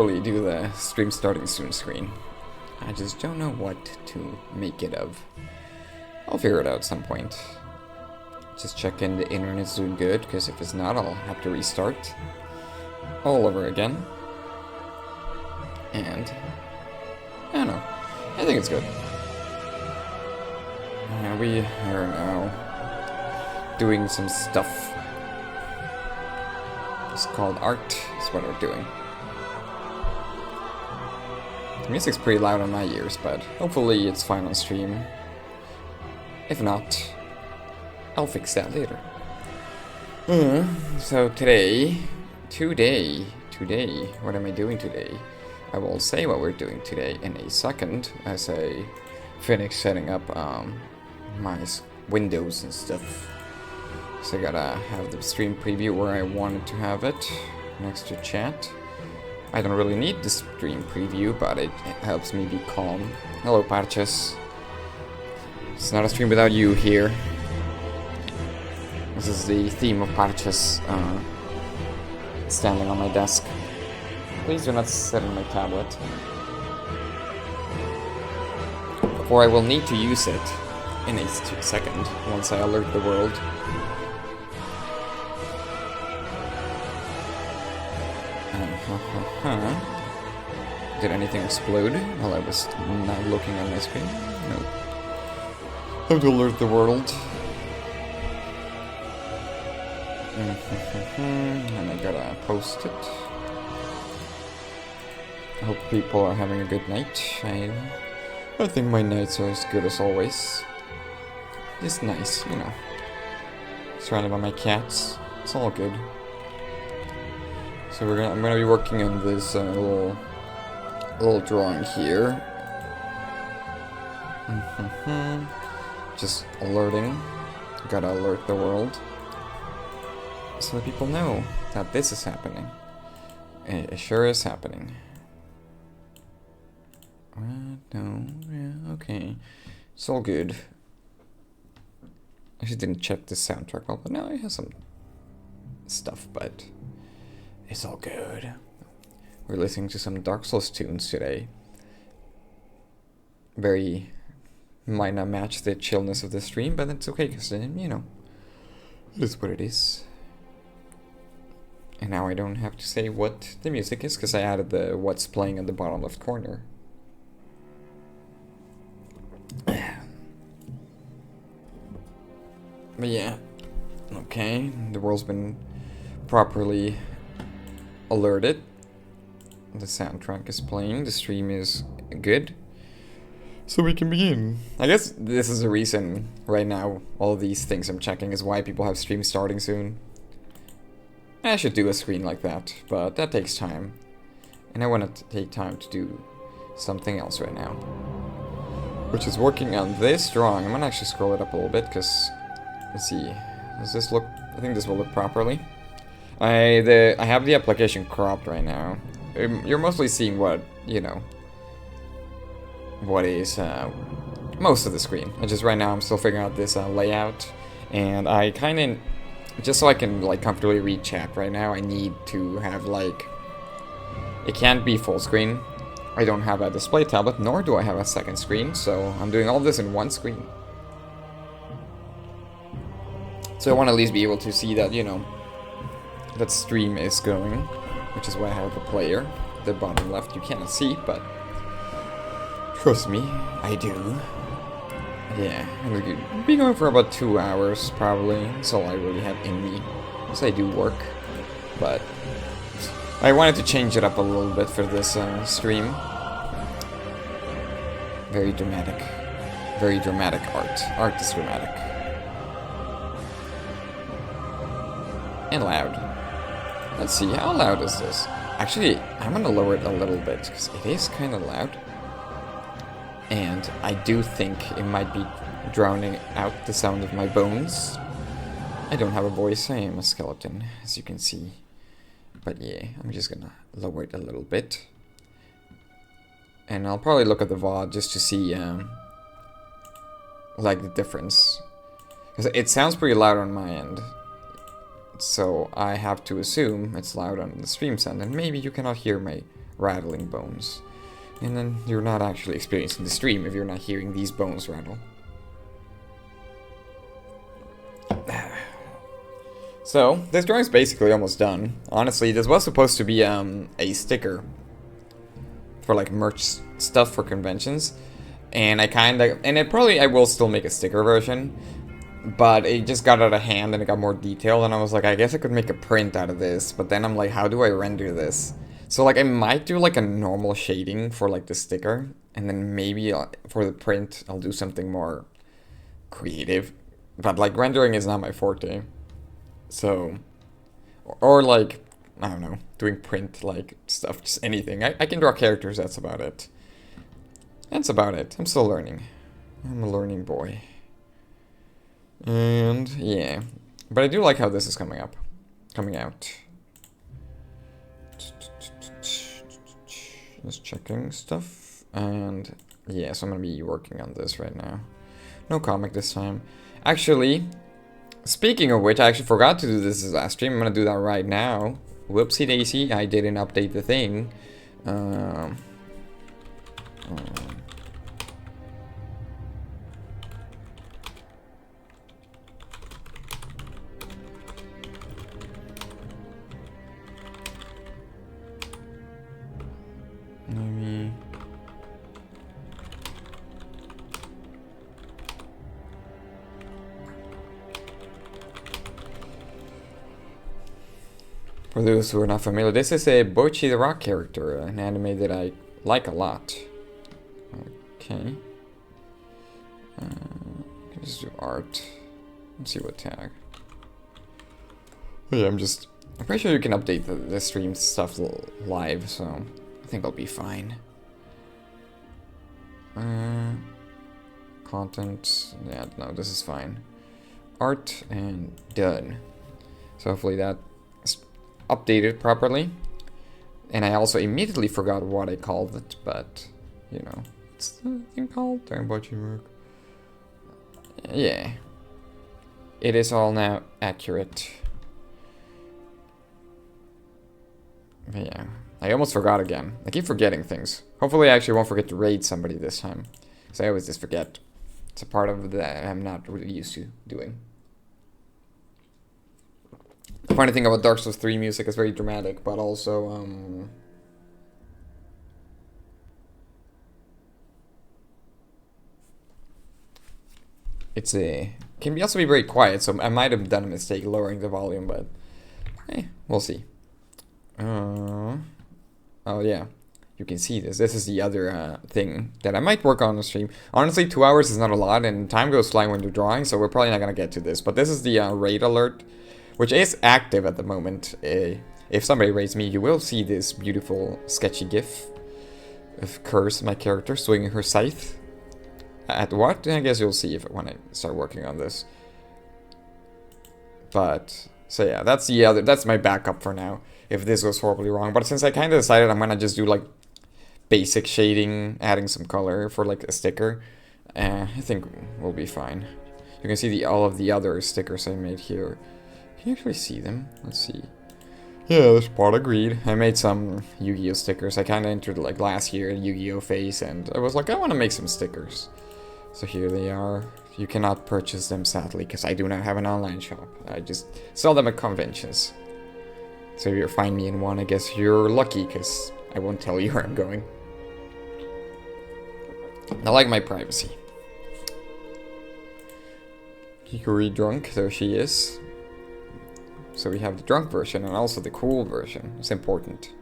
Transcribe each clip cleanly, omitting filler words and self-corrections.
Really do the stream starting soon screen. I just don't know what to make it of. I'll figure it out at some point. Just check in the internet's doing good, because if it's not, I'll have to restart all over again. And I don't know. I think it's good. We are now doing some stuff. It's called art. Is what we're doing. The music's pretty loud on my ears, but hopefully it's fine on stream. If not, I'll fix that later. So today, what am I doing today? I will say what we're doing today in a second as I finish setting up my windows and stuff. So I gotta have the stream preview where I wanted to have it, next to chat. I don't really need the stream preview, but it helps me be calm. Hello, Parches. It's not a stream without you here. This is the theme of Parches standing on my desk. Please do not sit on my tablet, for I will need to use it in a second once I alert the world. Did anything explode while I was not looking at my screen? Nope. Have to alert the world. And I gotta post it. I hope people are having a good night. I think my nights are as good as always. Just nice, you know. Surrounded by my cats. It's all good. So I'm gonna be working on this little drawing here. Just alerting. Gotta alert the world, so that people know that this is happening. It sure is happening. No, yeah, okay. It's all good. I just didn't check the soundtrack well, but now it has some stuff, but it's all good. We're listening to some Dark Souls tunes today. Might not match the chillness of the stream, but that's okay, because, you know, it is what it is. And now I don't have to say what the music is, because I added the what's playing in the bottom left corner. But yeah, okay, the world's been properly alerted. The soundtrack is playing, the stream is good. So we can begin. I guess this is the reason right now all these things I'm checking is why people have streams starting soon. I should do a screen like that, but that takes time. And I want to take time to do something else right now, which is working on this drawing. I'm gonna actually scroll it up a little bit, because, let's see, does this look, I think this will look properly. I have the application cropped right now. You're mostly seeing what, you know, what is most of the screen. Right now I'm still figuring out this layout, and I kind of, just so I can like comfortably read chat right now, I need to have like, it can't be full screen. I don't have a display tablet, nor do I have a second screen, so I'm doing all this in one screen. So I want to at least be able to see that, you know, that stream is going, which is why I have the player. The bottom left you cannot see, but trust me, I do. Yeah, I'll be going for about 2 hours, probably. That's all I really have in me, because I do work. But I wanted to change it up a little bit for this stream. Very dramatic. Very dramatic art. Art is dramatic. And loud. Let's see, how loud is this? Actually, I'm gonna lower it a little bit, because it is kind of loud. And I do think it might be drowning out the sound of my bones. I don't have a voice, I am a skeleton, as you can see. But yeah, I'm just gonna lower it a little bit. And I'll probably look at the VOD just to see, like, the difference. Because it sounds pretty loud on my end. So I have to assume it's loud on the stream sound, and maybe you cannot hear my rattling bones. And then you're not actually experiencing the stream if you're not hearing these bones rattle. So, this drawing's basically almost done. Honestly, this was supposed to be a sticker for like merch stuff for conventions. And I will still make a sticker version. But it just got out of hand and it got more detailed, and I was like, I guess I could make a print out of this. But then I'm like, how do I render this? So like I might do like a normal shading for like the sticker, and then maybe for the print I'll do something more creative. But like rendering is not my forte. So, or like, I don't know, doing print like stuff, just anything. I can draw characters, that's about it. That's about it. I'm still learning. I'm a learning boy. And yeah, but I do like how this is coming out. Just checking stuff, and yeah, so I'm gonna be working on this right now. No comic this time. Actually, speaking of which, I actually forgot to do this last stream. I'm gonna do that right now. Whoopsie daisy, I didn't update the thing. Maybe. For those who are not familiar, this is a Boichi the Rock character, an anime that I like a lot. Okay. Let's do art. Let's see what tag. Oh yeah, I'm pretty sure you can update the stream stuff live, so I think I'll be fine. Content, yeah, no, this is fine. Art and done. So hopefully that's updated properly. And I also immediately forgot what I called it, but you know, what's the thing called? Darn Boichi work. Yeah. It is all now accurate. But yeah, I almost forgot again. I keep forgetting things. Hopefully I actually won't forget to raid somebody this time. Because I always just forget. It's a part of that I'm not really used to doing. The funny thing about Dark Souls 3 music is very dramatic, but also, can be also be very quiet, so I might have done a mistake lowering the volume, but we'll see. Oh yeah, you can see this. This is the other thing that I might work on the stream. Honestly, 2 hours is not a lot, and time goes flying when you're drawing, so we're probably not gonna get to this. But this is the raid alert, which is active at the moment. If somebody raids me, you will see this beautiful sketchy gif of Curse, my character, swinging her scythe. At what? I guess you'll see when I start working on this. But so yeah, that's my backup for now. If this goes horribly wrong, but since I kind of decided I'm gonna just do like basic shading, adding some color for like a sticker, I think we'll be fine. You can see all of the other stickers I made here. Can you actually see them? Let's see. Yeah, this part agreed. I made some Yu-Gi-Oh stickers. I kind of entered like last year Yu-Gi-Oh phase, and I was like, I want to make some stickers. So here they are. You cannot purchase them, sadly, because I do not have an online shop. I just sell them at conventions. So if you find me in one, I guess you're lucky, because I won't tell you where I'm going. I like my privacy. Kikuri drunk, there she is. So we have the drunk version and also the cool version. It's important.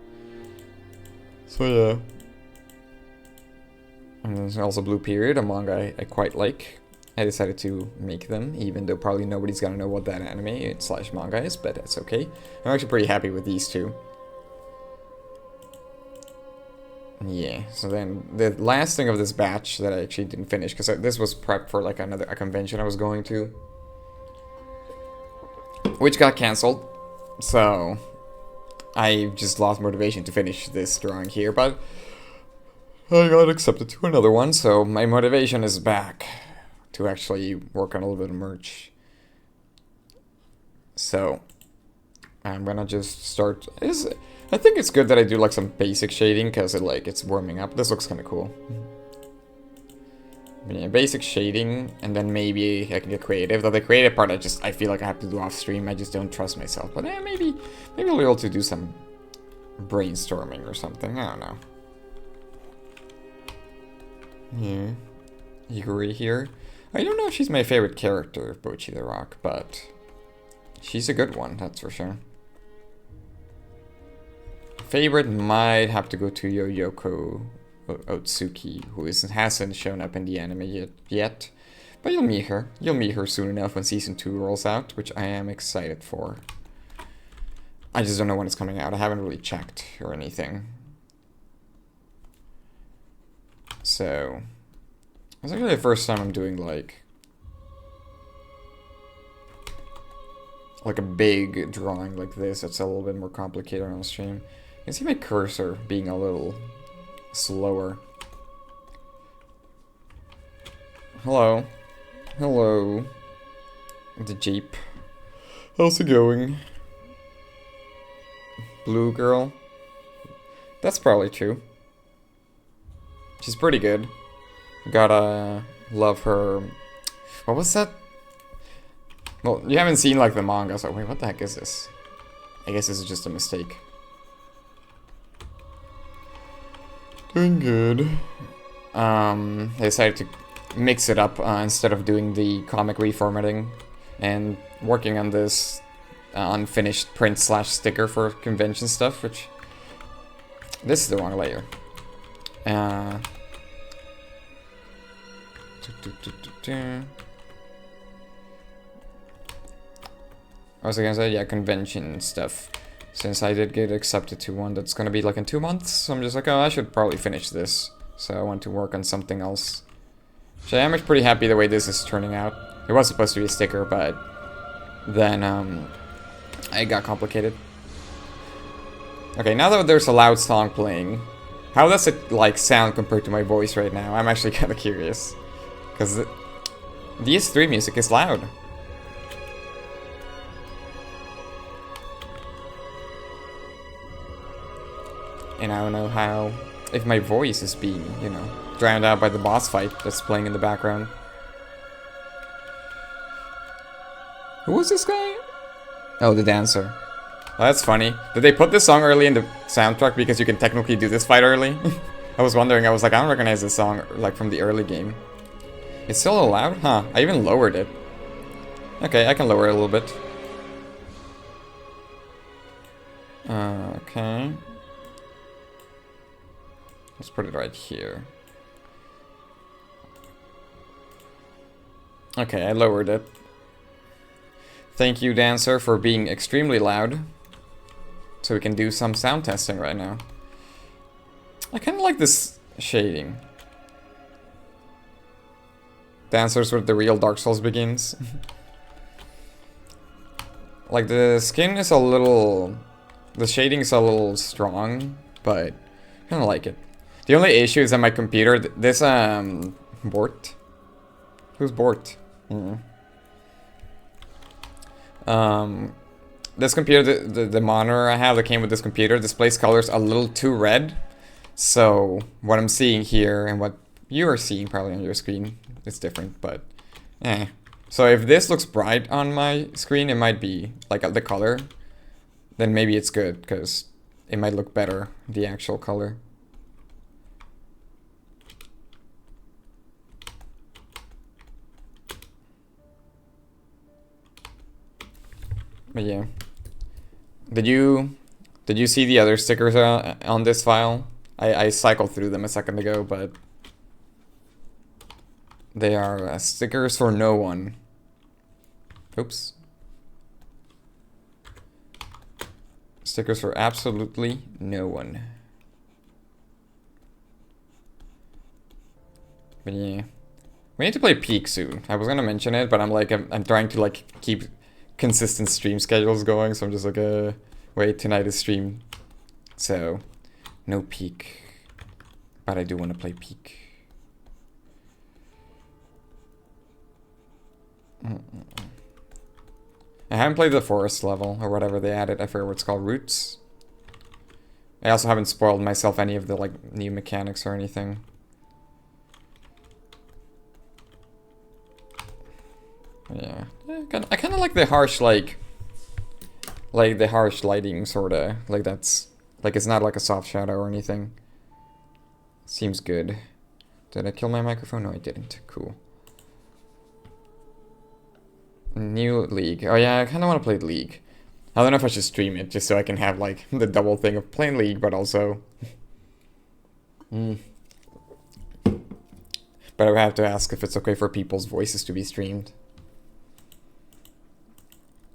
So yeah. And there's also Blue Period, a manga I quite like. I decided to make them, even though probably nobody's gonna know what that anime slash manga is, but that's okay. I'm actually pretty happy with these two. Yeah, so then the last thing of this batch that I actually didn't finish, because this was prep for like a convention I was going to, which got cancelled. So I just lost motivation to finish this drawing here, but I got accepted to another one, so my motivation is back to actually work on a little bit of merch. So I'm gonna just start. I think it's good that I do like some basic shading because it's warming up. This looks kind of cool. But yeah, basic shading, and then maybe I can get creative. Though the creative part, I feel like I have to do off stream. I just don't trust myself. But yeah, maybe I'll be able to do some brainstorming or something. I don't know. Yeah, Yuri here. I don't know if she's my favorite character, Bochi the Rock, but she's a good one, that's for sure. Favorite might have to go to Yoko Otsuki, who hasn't shown up in the anime yet. But you'll meet her. You'll meet her soon enough when Season 2 rolls out, which I am excited for. I just don't know when it's coming out. I haven't really checked or anything. So, it's actually the first time I'm doing like a big drawing like this. It's a little bit more complicated on stream. You can see my cursor being a little slower. Hello. Hello. The Jeep. How's it going? Blue girl. That's probably true. She's pretty good. Gotta love her. What was that? Well, you haven't seen like the manga, so wait, what the heck is this? I guess this is just a mistake. Doing good. I decided to mix it up instead of doing the comic reformatting and working on this unfinished print / sticker for convention stuff, which this is the wrong layer. I was gonna say, yeah, convention stuff. Since I did get accepted to one that's gonna be like in 2 months, so I'm just like, oh, I should probably finish this. So I want to work on something else. So I am pretty happy the way this is turning out. It was supposed to be a sticker, but then it got complicated. Okay, now that there's a loud song playing, how does it like sound compared to my voice right now? I'm actually kind of curious, because the S3 music is loud. And I don't know how, if my voice is being, you know, drowned out by the boss fight that's playing in the background. Who was this guy? Oh, the dancer. Oh, that's funny. Did they put this song early in the soundtrack because you can technically do this fight early? I was wondering, I was like, I don't recognize this song like from the early game. It's still loud? Huh, I even lowered it. Okay, I can lower it a little bit. Okay. Let's put it right here. Okay, I lowered it. Thank you, dancer, for being extremely loud. So we can do some sound testing right now. I kind of like this shading. Dancers where the real Dark Souls begins. Like the skin is a little... The shading is a little strong, but I kind of like it. The only issue is that my computer, this, Bort? Who's Bort? This computer, the monitor I have that came with this computer displays colors a little too red. So, what I'm seeing here and what you are seeing probably on your screen is different, but, eh. So if this looks bright on my screen, it might be, like, the color. Then maybe it's good, because it might look better, the actual color. But yeah, did you see the other stickers on this file? I cycled through them a second ago, but they are stickers for no one. Oops. Stickers for absolutely no one. But yeah, we need to play Peak soon. I was gonna mention it, but I'm trying to like keep consistent stream schedules going, so I'm just like, wait, tonight is stream, so no Peak, but I do want to play Peak. I haven't played the forest level or whatever they added. I forget what it's called. Roots. I also haven't spoiled myself any of the like new mechanics or anything. Yeah, I kind of like the harsh like the harsh lighting sorta. Like that's like it's not like a soft shadow or anything. Seems good. Did I kill my microphone? No, I didn't. Cool. New League. Oh yeah, I kind of want to play League. I don't know if I should stream it just so I can have like the double thing of playing League, but also. But I would have to ask if it's okay for people's voices to be streamed.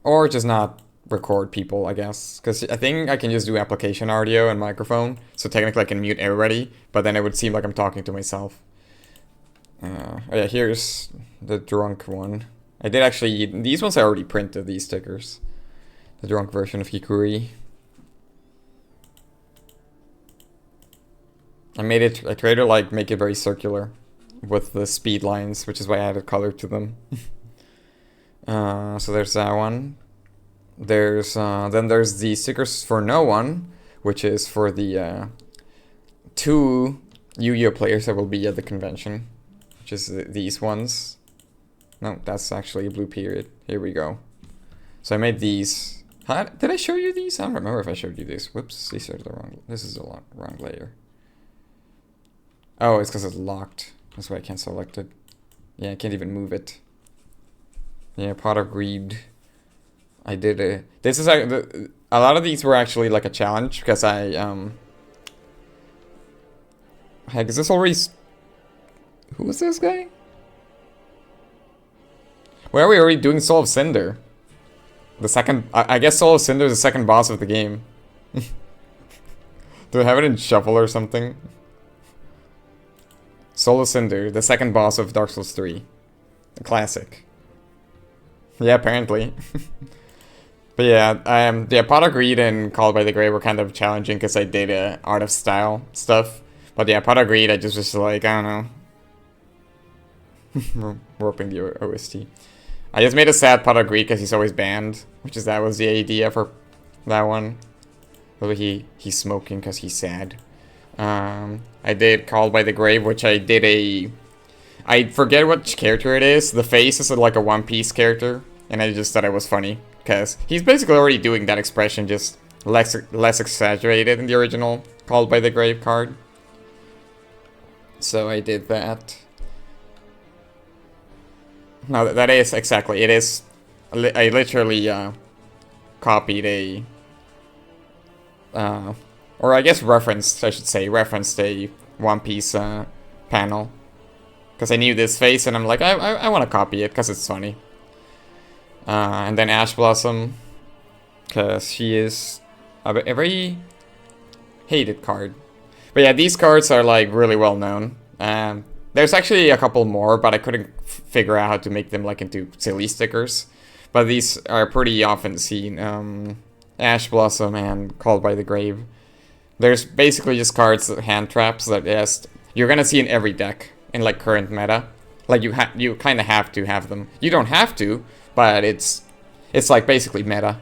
Or just not record people, I guess. Because I think I can just do application audio and microphone. So technically I can mute everybody, but then it would seem like I'm talking to myself. Oh yeah, here's the drunk one. I did actually, these ones I already printed, these stickers. The drunk version of Kikuri. I tried to like make it very circular with the speed lines, which is why I added color to them. So there's that one. There's then there's the stickers for no one, which is for the 2 Yu-Gi-Oh players that will be at the convention, which is these ones. No, that's actually a blue period. Here we go. So I made these. Did I show you these? I don't remember if I showed you these. Whoops, these are the wrong. This is the wrong layer. Oh, it's because it's locked. That's why I can't select it. Yeah, I can't even move it. Yeah, Pot of Greed. I did a. This is a lot of these were actually like a challenge because I Heck, is this already? Who is this guy? Where are we already doing Soul of Cinder? The second, I guess Soul of Cinder is the second boss of the game. Do I have it in shuffle or something? Soul of Cinder, the second boss of Dark Souls 3. The classic. Yeah, apparently. But yeah, the Pot of Greed and Called by the Grey were kind of challenging because I did Art of Style stuff. But yeah, Pot of Greed, I just was like, I don't know. Warping the OST. I just made a sad Pot of Greed because he's always banned, that was the idea for that one. Although he's smoking because he's sad. I did Called by the Grave, which I did I forget which character it is. The face is like a One Piece character, and I just thought it was funny because he's basically already doing that expression, just less exaggerated in the original Called by the Grave card. So I did that. No, that is exactly. It is. I literally copied or I guess referenced, I should say, referenced a One Piece panel. Because I knew this face, and I'm like, I want to copy it, because it's funny. And then Ash Blossom, because she is a very hated card. But yeah, these cards are, like, really well known. There's actually a couple more, but I couldn't figure out how to make them, like, into silly stickers. But these are pretty often seen. Ash Blossom and Called by the Grave. There's basically just cards, hand traps, that you're gonna see in every deck in like current meta. Like you kind of have to have them. You don't have to, but it's like basically meta.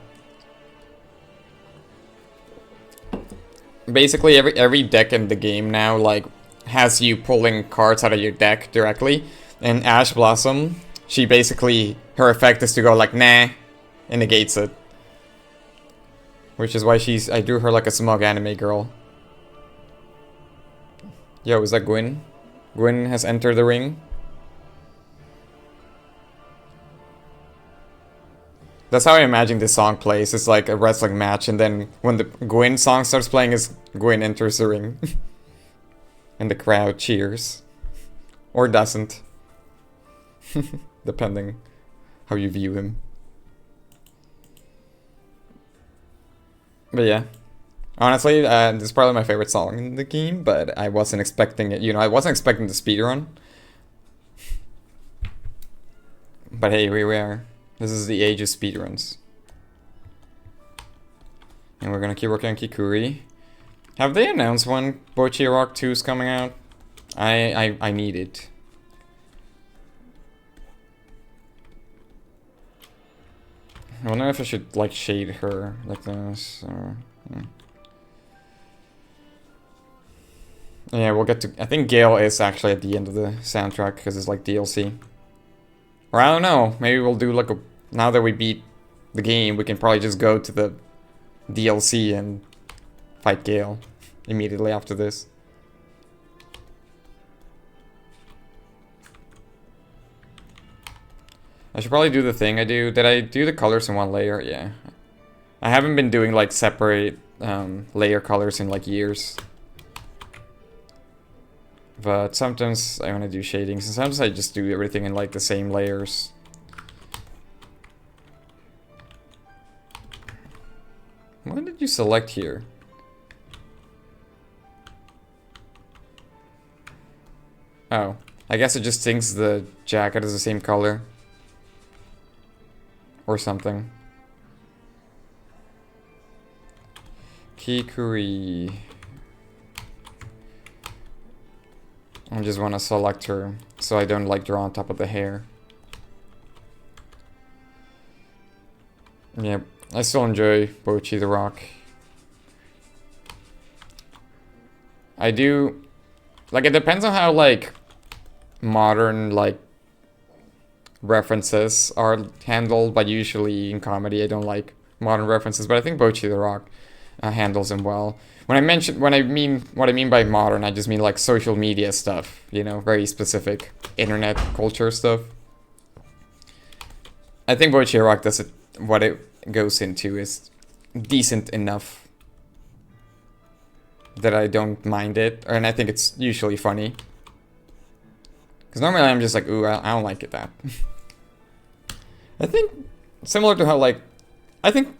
Basically every deck in the game now like has you pulling cards out of your deck directly. And Ash Blossom, she basically, her effect is to go like nah, and negates it. Which is why I drew her like a smug anime girl. Yo, is that Gwyn? Gwyn has entered the ring. That's how I imagine this song plays. It's like a wrestling match, and then when the Gwyn song starts playing, Gwyn enters the ring. And the crowd cheers. Or doesn't. Depending how you view him. But yeah, honestly, this is probably my favorite song in the game, but I wasn't expecting it. I wasn't expecting the speedrun. But hey, here we are. This is the age of speedruns. And we're gonna keep working on Kikuri. Have they announced when Bochi Rock 2 is coming out? I need it. I wonder if I should like shade her like this or Yeah, we'll get to... I think Gale is actually at the end of the soundtrack because it's like DLC. Or I don't know. Maybe we'll do like a... Now that we beat the game, we can probably just go to the DLC and fight Gale immediately after this. I should probably do the thing I do. Did I do the colors in one layer? Yeah. I haven't been doing like separate layer colors in like years. But sometimes I want to do shadings, and sometimes I just do everything in like the same layers. What did you select here? Oh, I guess it just thinks the jacket is the same color. Or something. Kikuri. I just want to select her so I don't like draw on top of the hair. Yeah, I still enjoy Bochi the Rock. I do, like, it depends on how like modern like references are handled, but usually in comedy I don't like modern references, but I think Bochi the Rock handles them well. What I mean by modern, I just mean like social media stuff, you know, very specific internet culture stuff. I think Bochi the Rock does it, what it goes into is decent enough that I don't mind it, and I think it's usually funny. Because normally I'm just like, ooh, I don't like it that. I think, similar to how, like, I think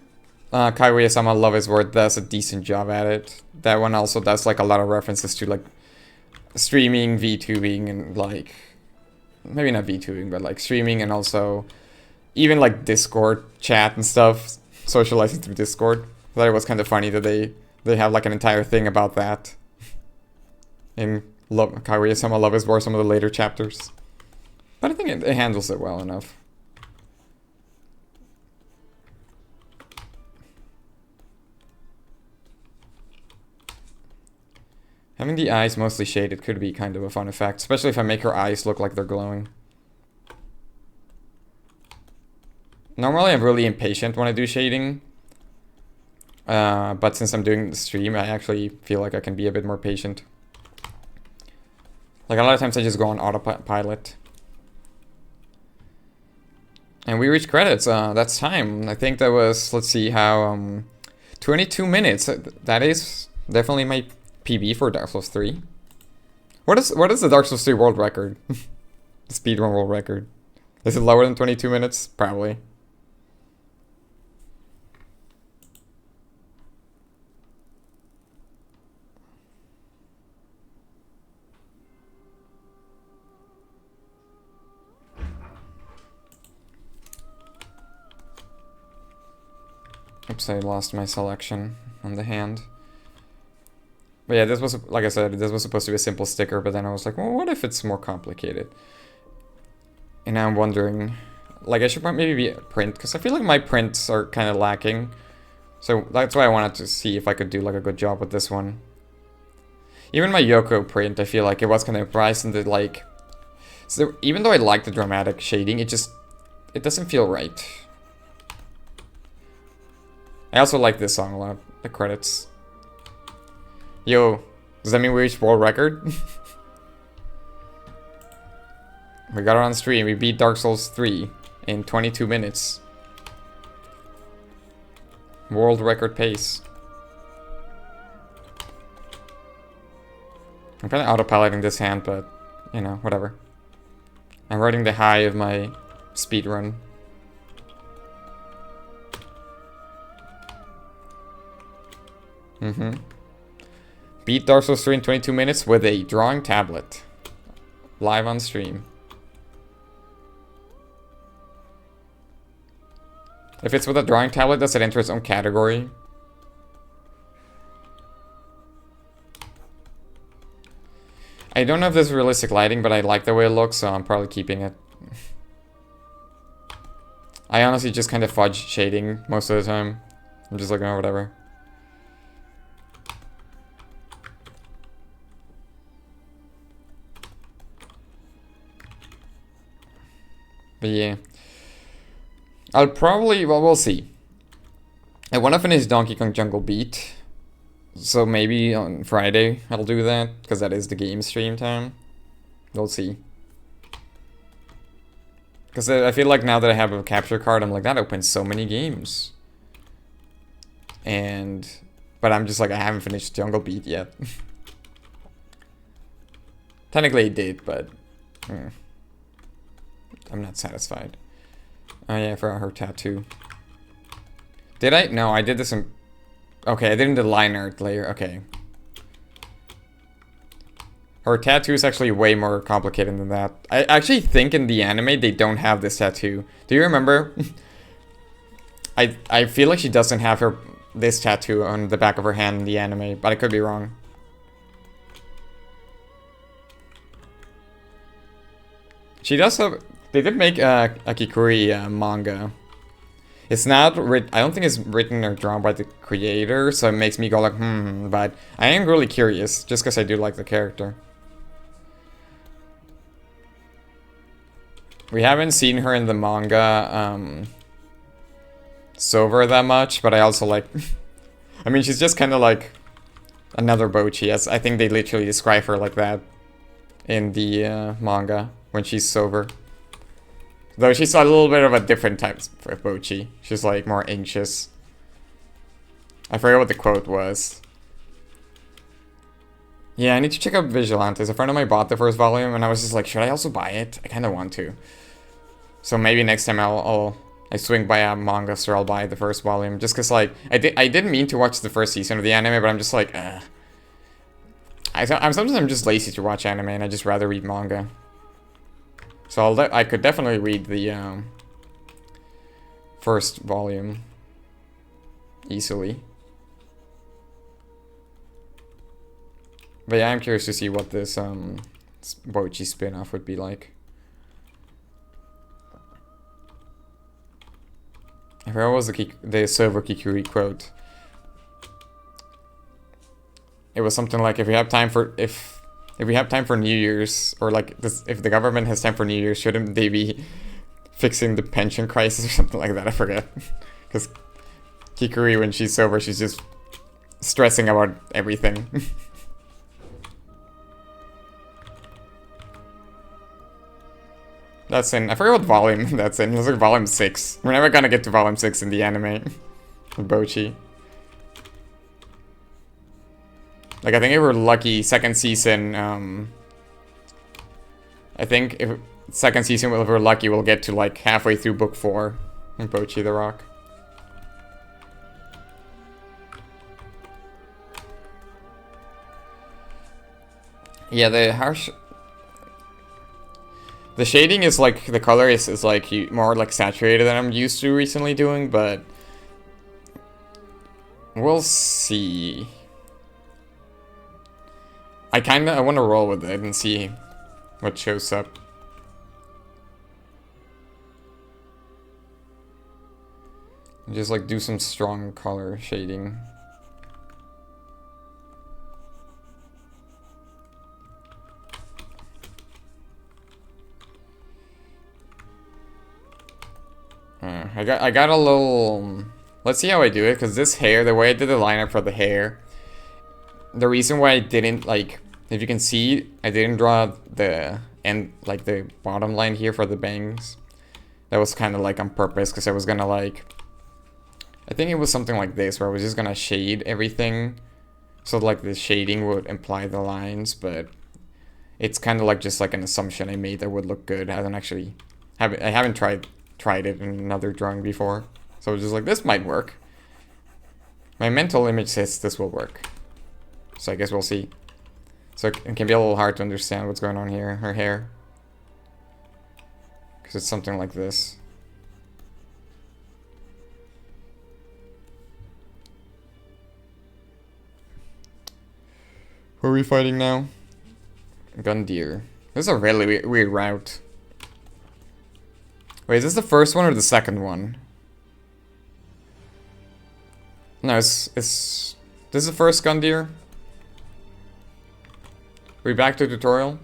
Kaguya-sama Love is War does a decent job at it. That one also does, like, a lot of references to, like, streaming, VTubing, and, like, maybe not VTubing, but, like, streaming, and also even, like, Discord chat and stuff, socializing through Discord. I thought it was kind of funny that they have, like, an entire thing about that in Kaguya-sama Love is War, some of the later chapters. But I think it handles it well enough. Having the eyes mostly shaded could be kind of a fun effect, especially if I make her eyes look like they're glowing. Normally I'm really impatient when I do shading, but since I'm doing the stream, I actually feel like I can be a bit more patient. Like, a lot of times I just go on autopilot. And we reached credits. That's time. I think that was, let's see how, 22 minutes. That is definitely my PB for Dark Souls 3. What is the Dark Souls 3 world record? The speedrun world record. Is it lower than 22 minutes? Probably. Oops, I lost my selection on the hand. But yeah, this was, like I said, this was supposed to be a simple sticker, but then I was like, well, what if it's more complicated? And now I'm wondering, like, I should maybe be a print, because I feel like my prints are kind of lacking. So that's why I wanted to see if I could do, like, a good job with this one. Even my Yoko print, I feel like it was kind of priced into, like... So even though I like the dramatic shading, it doesn't feel right. I also like this song a lot, the credits. Yo, does that mean we reached world record? We got it on stream, we beat Dark Souls 3 in 22 minutes. World record pace. I'm kind of autopiloting this hand, but, you know, whatever. I'm riding the high of my speedrun. Beat Dark Souls 3 in 22 minutes with a drawing tablet. Live on stream. If it's with a drawing tablet, does it enter its own category? I don't know if this is realistic lighting, but I like the way it looks, so I'm probably keeping it. I honestly just kind of fudge shading most of the time. I'm just like, oh, whatever. But yeah. I'll probably, well, we'll see. I want to finish Donkey Kong Jungle Beat. So maybe on Friday I'll do that, because that is the game stream time. We'll see. Because I feel like now that I have a capture card, I'm like, that opens so many games. But I'm just like, I haven't finished Jungle Beat yet. Technically I did, but I'm not satisfied. Oh yeah, for her tattoo. Did I? No, I did this in... Okay, I did in the line art layer. Okay. Her tattoo is actually way more complicated than that. I actually think in the anime they don't have this tattoo. Do you remember? I feel like she doesn't have this tattoo on the back of her hand in the anime, but I could be wrong. She does have... They did make a Kikuri manga. It's not I don't think it's written or drawn by the creator, so it makes me go like, but I am really curious, just because I do like the character. We haven't seen her in the manga, Silver that much, but I also like... I mean, she's just kind of like another Bochi, as I think they literally describe her like that in the manga when she's sober. Though she's a little bit of a different type of Bochi. She's like more anxious. I forget what the quote was. Yeah, I need to check out Vigilantes. A friend of mine bought the first volume, and I was just like, should I also buy it? I kind of want to. So maybe next time I swing by a manga store, I'll buy the first volume. Just because, like, I didn't mean to watch the first season of the anime, but I'm just like, sometimes I'm just lazy to watch anime, and I just rather read manga. So I could definitely read the first volume easily. But yeah, I'm curious to see what this Bochi spin-off would be like. I forgot what was the Silver Kikuri quote. It was something like, if we have time for New Year's, or like this, if the government has time for New Year's, shouldn't they be fixing the pension crisis or something like that? I forget. Because Kikuri, when she's sober, she's just stressing about everything. That's in, I forget what volume that's in. It's like volume 6. We're never gonna get to volume 6 in the anime. Bochi. Like, I think if we're lucky, second season, I think if second season, if we're lucky, we'll get to like halfway through book 4 in Bochi the Rock. Yeah, the shading is like, the color is like more like saturated than I'm used to recently doing, but we'll see. I want to roll with it and see what shows up. And just like do some strong color shading. I got a little... Let's see how I do it, because this hair, the way I did the lineup for the hair, the reason why I didn't, like, if you can see, I didn't draw the end, like the bottom line here for the bangs. That was kind of like on purpose, because I was gonna like, I think it was something like this, where I was just gonna shade everything, so like the shading would imply the lines, but it's kind of like just like an assumption I made that would look good. I haven't tried it in another drawing before, so I was just like, this might work. My mental image says this will work, so I guess we'll see. So it can be a little hard to understand what's going on here, her hair, because it's something like this. Who are we fighting now? Gundyr. This is a really weird route. Wait, is this the first one or the second one? No, this is the first Gundyr. Are we back to tutorial?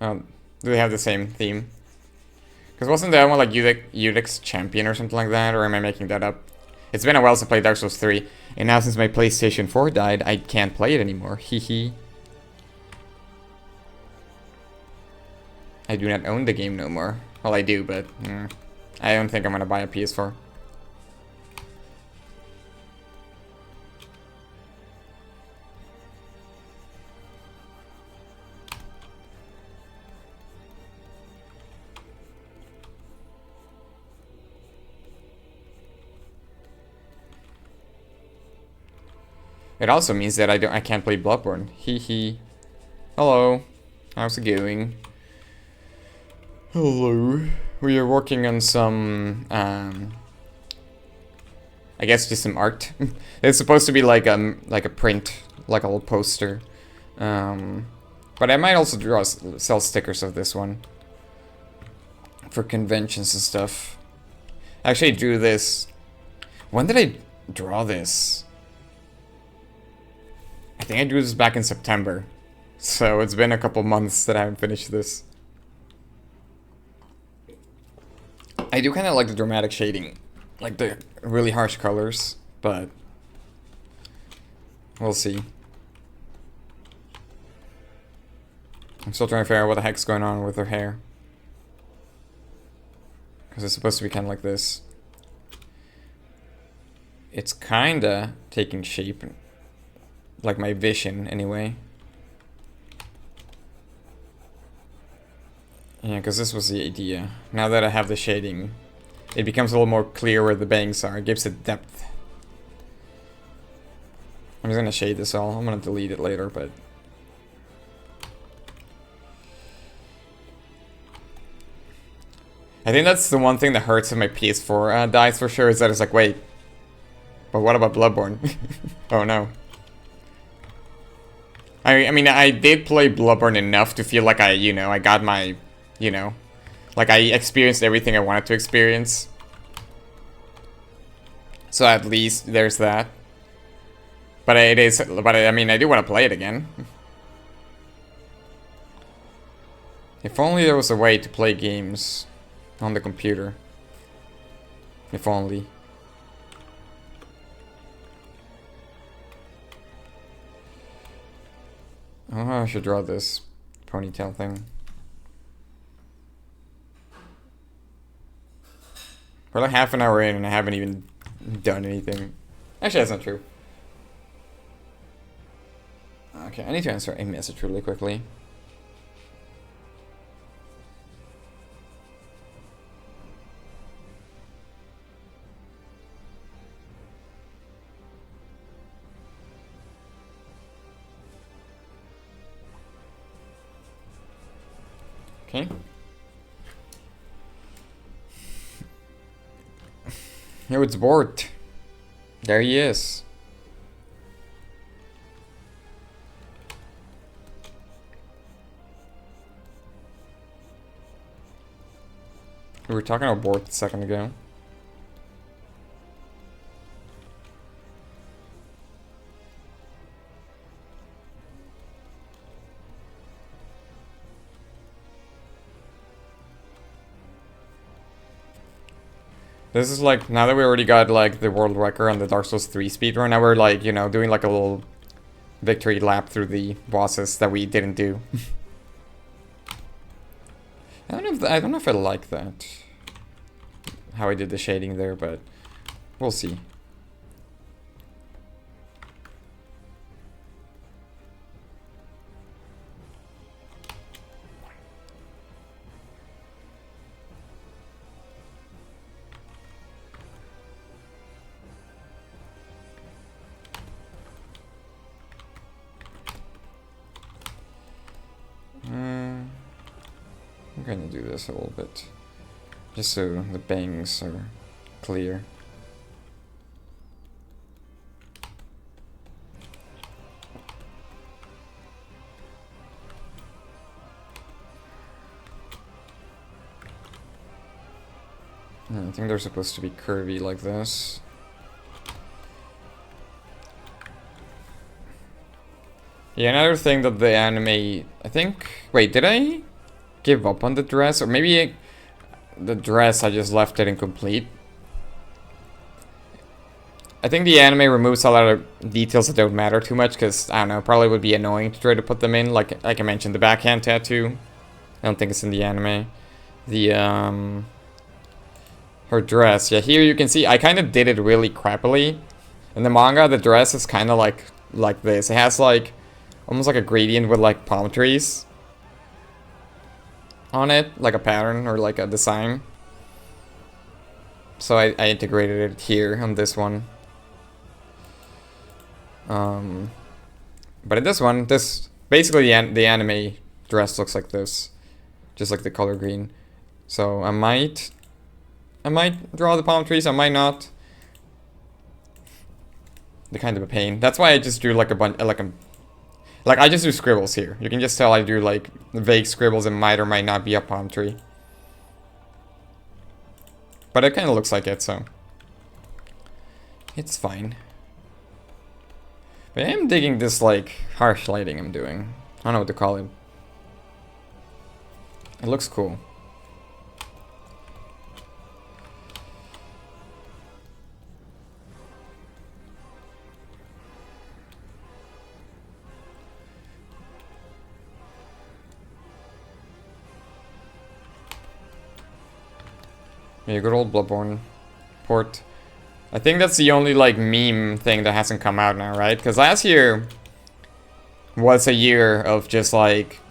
Do they have the same theme? Because wasn't that one like Udix Champion or something like that? Or am I making that up? It's been a while since I played Dark Souls 3. And now since my PlayStation 4 died, I can't play it anymore. Hehe. I do not own the game no more. Well, I do, but I don't think I'm gonna buy a PS4. It also means that I can't play Bloodborne. Hehe. Hello. How's it going? Hello. We are working on some I guess just some art. It's supposed to be like a print, like a little poster. But I might also sell stickers of this one for conventions and stuff. I actually drew this. When did I draw this? I think I drew this back in September. So it's been a couple months that I haven't finished this. I do kind of like the dramatic shading. Like the really harsh colors, but we'll see. I'm still trying to figure out what the heck's going on with her hair. Because it's supposed to be kind of like this. It's kinda taking shape. Like my vision, anyway. Yeah, because this was the idea. Now that I have the shading, it becomes a little more clear where the bangs are. It gives it depth. I'm just gonna shade this all. I'm gonna delete it later, but... I think that's the one thing that hurts if my PS4 dies for sure, is that it's like, wait, but what about Bloodborne? Oh no. I mean, I did play Bloodborne enough to feel like I got my, like I experienced everything I wanted to experience. So at least there's that. But I mean, I do want to play it again. If only there was a way to play games on the computer. If only. Oh, I should draw this ponytail thing. We're like half an hour in and I haven't even done anything. Actually, that's not true. Okay, I need to answer a message really quickly. Okay. Oh, it's Bort. There he is. We were talking about Bort a second ago. This is like, now that we already got like the world record on the Dark Souls 3 speedrun, now we're like, doing like a little victory lap through the bosses that we didn't do. I don't know if I like that. How I did the shading there, but we'll see. I'm gonna do this a little bit, just so the bangs are clear. I think they're supposed to be curvy like this. Yeah, another thing that the anime, I think... Wait, did I give up on the dress, or maybe the dress I just left it incomplete. I think the anime removes a lot of details that don't matter too much, because, I don't know, probably would be annoying to try to put them in. Like I mentioned, the backhand tattoo. I don't think it's in the anime. The, her dress. Yeah, here you can see I kind of did it really crappily. In the manga, the dress is kind of like this. It has, like, almost like a gradient with, like, palm trees on it. Like a pattern or, like, a design. So I integrated it here on this one. But in this one, basically the anime dress looks like this, just like the color green. So I might draw the palm trees. I might not. They're kind of a pain. That's why I just drew like a bunch, like I just do scribbles here. You can just tell I do like vague scribbles and might or might not be a palm tree. But it kind of looks like it, so it's fine. But I am digging this, like, harsh lighting I'm doing. I don't know what to call it. It looks cool. Yeah, good old Bloodborne port. I think that's the only, like, meme thing that hasn't come out now, right? Because last year was a year of just, like,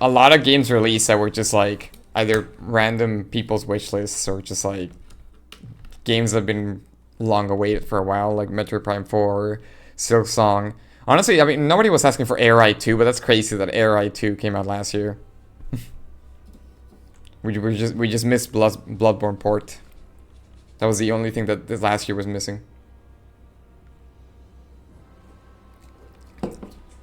a lot of games released that were just, like, either random people's wish lists or just, like, games that have been long awaited for a while, like Metroid Prime 4, Silk Song. Honestly, I mean, nobody was asking for Air Eye 2, but that's crazy that Air Eye 2 came out last year. we just missed Bloodborne port. That was the only thing that this last year was missing.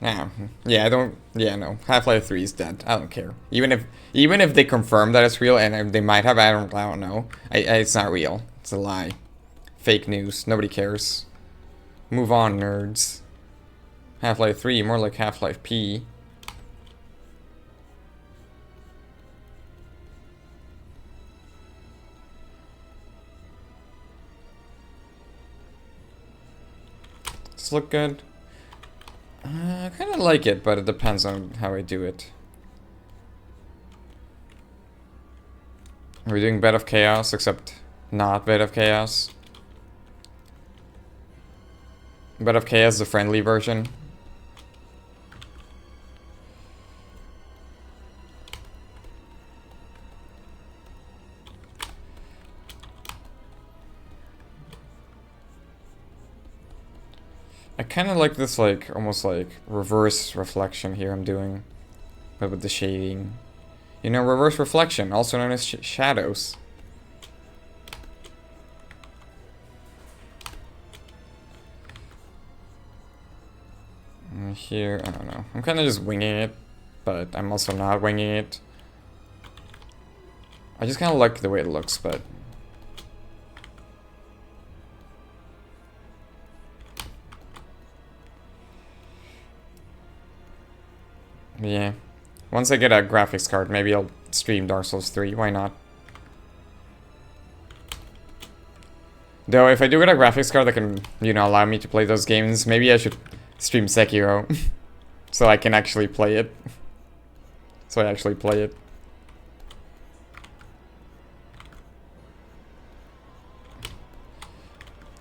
Yeah, no. Half-Life 3 is dead. I don't care. Even if they confirm that it's real, and they might have, I don't know. It's not real. It's a lie. Fake news. Nobody cares. Move on, nerds. Half-Life 3, more like Half-Life P. Does it look good? I kind of like it, but it depends on how I do it. Are we doing Bed of Chaos, except not Bed of Chaos? Bed of Chaos, the friendly version. I kind of like this, like, almost like reverse reflection here I'm doing, but with the shading. You know, reverse reflection, also known as shadows. And here, I don't know. I'm kind of just winging it, but I'm also not winging it. I just kind of like the way it looks, but... yeah. Once I get a graphics card, maybe I'll stream Dark Souls 3. Why not? Though, if I do get a graphics card that can, you know, allow me to play those games, maybe I should stream Sekiro. So I can actually play it. So I actually play it.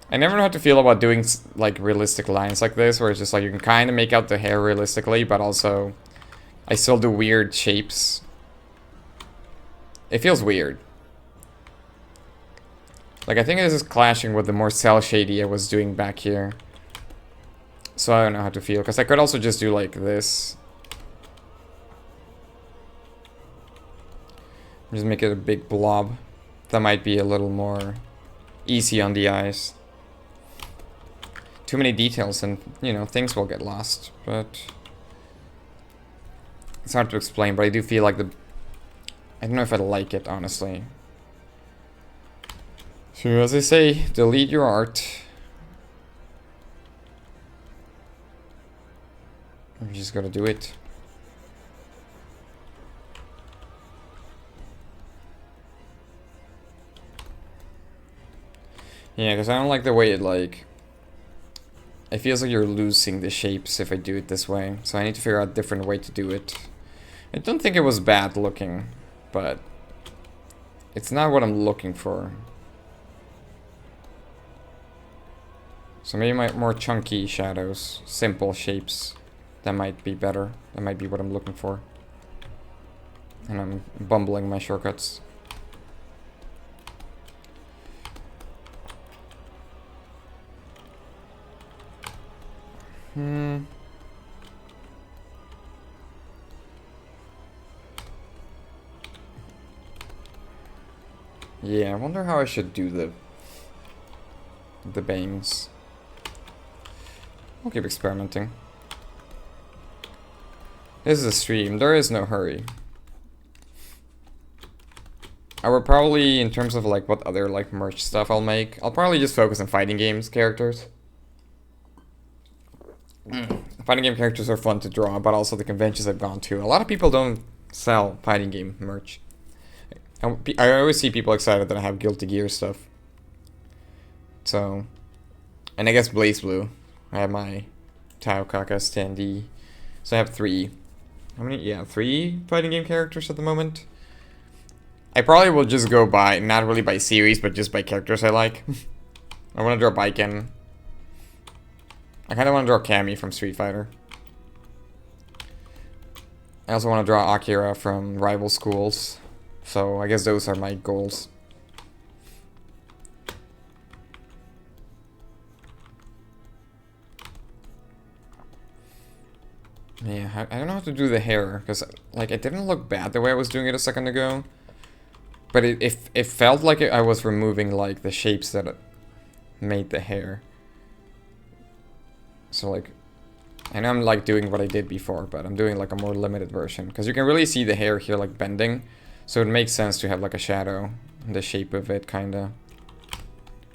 I never know how to feel about doing, like, realistic lines like this, where it's just like you can kind of make out the hair realistically, but also... I still do weird shapes. It feels weird. Like, I think this is clashing with the more cell shady I was doing back here. So I don't know how to feel, because I could also just do like this. Just make it a big blob. That might be a little more easy on the eyes. Too many details and, you know, things will get lost, but... it's hard to explain, but I do feel like I don't know if I like it, honestly. So as I say, delete your art. We just gotta do it. Yeah, because I don't like the way it, like... It feels like you're losing the shapes if I do it this way. So I need to figure out a different way to do it. I don't think it was bad looking, but... It's not what I'm looking for. So maybe my more chunky shadows, simple shapes, that might be better. That might be what I'm looking for. And I'm bumbling my shortcuts. Yeah, I wonder how I should do the bangs. I'll keep experimenting. This is a stream. There is no hurry. I would probably, in terms of like what other like merch stuff I'll make, I'll probably just focus on fighting games characters. Fighting game characters are fun to draw, but also the conventions I've gone to. A lot of people don't sell fighting game merch. I always see people excited that I have Guilty Gear stuff. So, and I guess Blaze Blue. I have my Tao Kaka standee. So I have 3. How many? Yeah, 3 fighting game characters at the moment. I probably will just go by, not really by series, but just by characters I like. I want to draw Baiken. I kind of want to draw Cammy from Street Fighter. I also want to draw Akira from Rival Schools. So I guess those are my goals. Yeah, I don't know how to do the hair, because like it didn't look bad the way I was doing it a second ago. But it felt like I was removing like the shapes that made the hair. So like, I know I'm like doing what I did before, but I'm doing like a more limited version. Because you can really see the hair here like bending. So it makes sense to have like a shadow in the shape of it, kinda.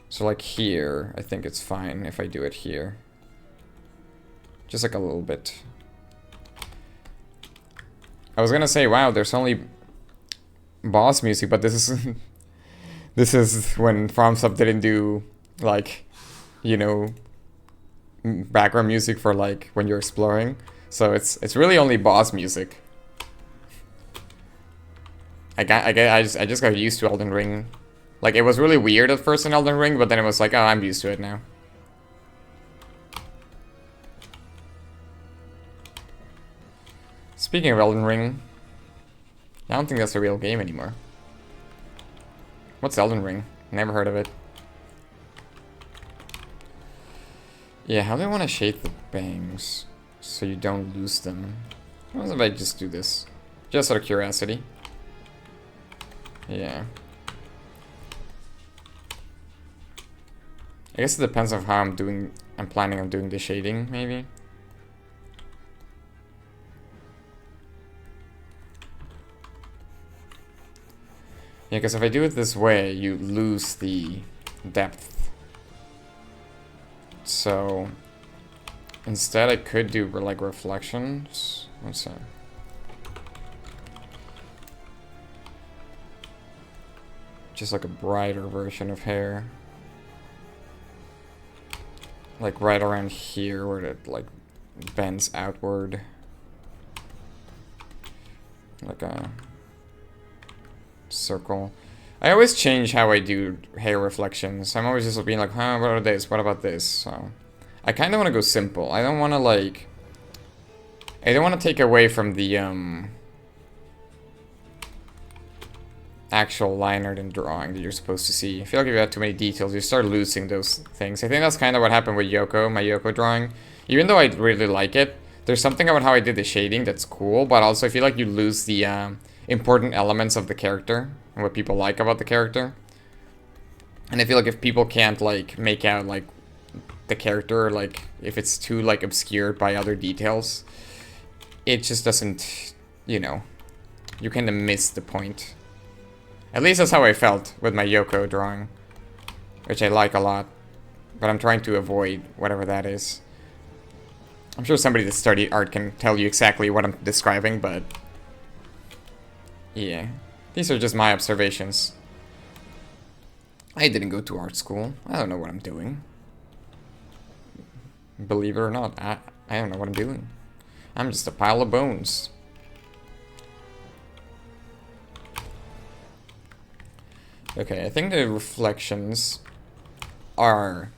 So like here, I think it's fine if I do it here. Just like a little bit. I was gonna say, wow, there's only boss music, but this is this is when FromSoft didn't do like, you know, background music for like when you're exploring. So it's really only boss music. I just got used to Elden Ring. Like it was really weird at first in Elden Ring, but then it was like, oh, I'm used to it now. Speaking of Elden Ring, I don't think that's a real game anymore. What's Elden Ring? Never heard of it. Yeah, how do I want to shape the bangs so you don't lose them? What if I just do this? Just out of curiosity. Yeah. I guess it depends on how I'm planning on doing the shading, maybe. Yeah, because if I do it this way, you lose the depth. So instead I could do like reflections. What's that? Just like a brighter version of hair. Like right around here where it like bends outward. Like a circle. I always change how I do hair reflections. I'm always just being like, huh, what about this? What about this? So I kind of want to go simple. I don't want to like... I don't want to take away from the actual line art and drawing that you're supposed to see. I feel like if you have too many details, you start losing those things. I think that's kind of what happened with Yoko, my Yoko drawing. Even though I really like it, there's something about how I did the shading that's cool, but also I feel like you lose the important elements of the character and what people like about the character. And I feel like if people can't like make out like the character, like if it's too like obscured by other details, it just doesn't, you know, you kind of miss the point. At least that's how I felt with my Yoko drawing, which I like a lot, but I'm trying to avoid whatever that is. I'm sure somebody that studied art can tell you exactly what I'm describing, but yeah, these are just my observations. I didn't go to art school. I don't know what I'm doing. Believe it or not, I don't know what I'm doing. I'm just a pile of bones. Okay, I think the reflections are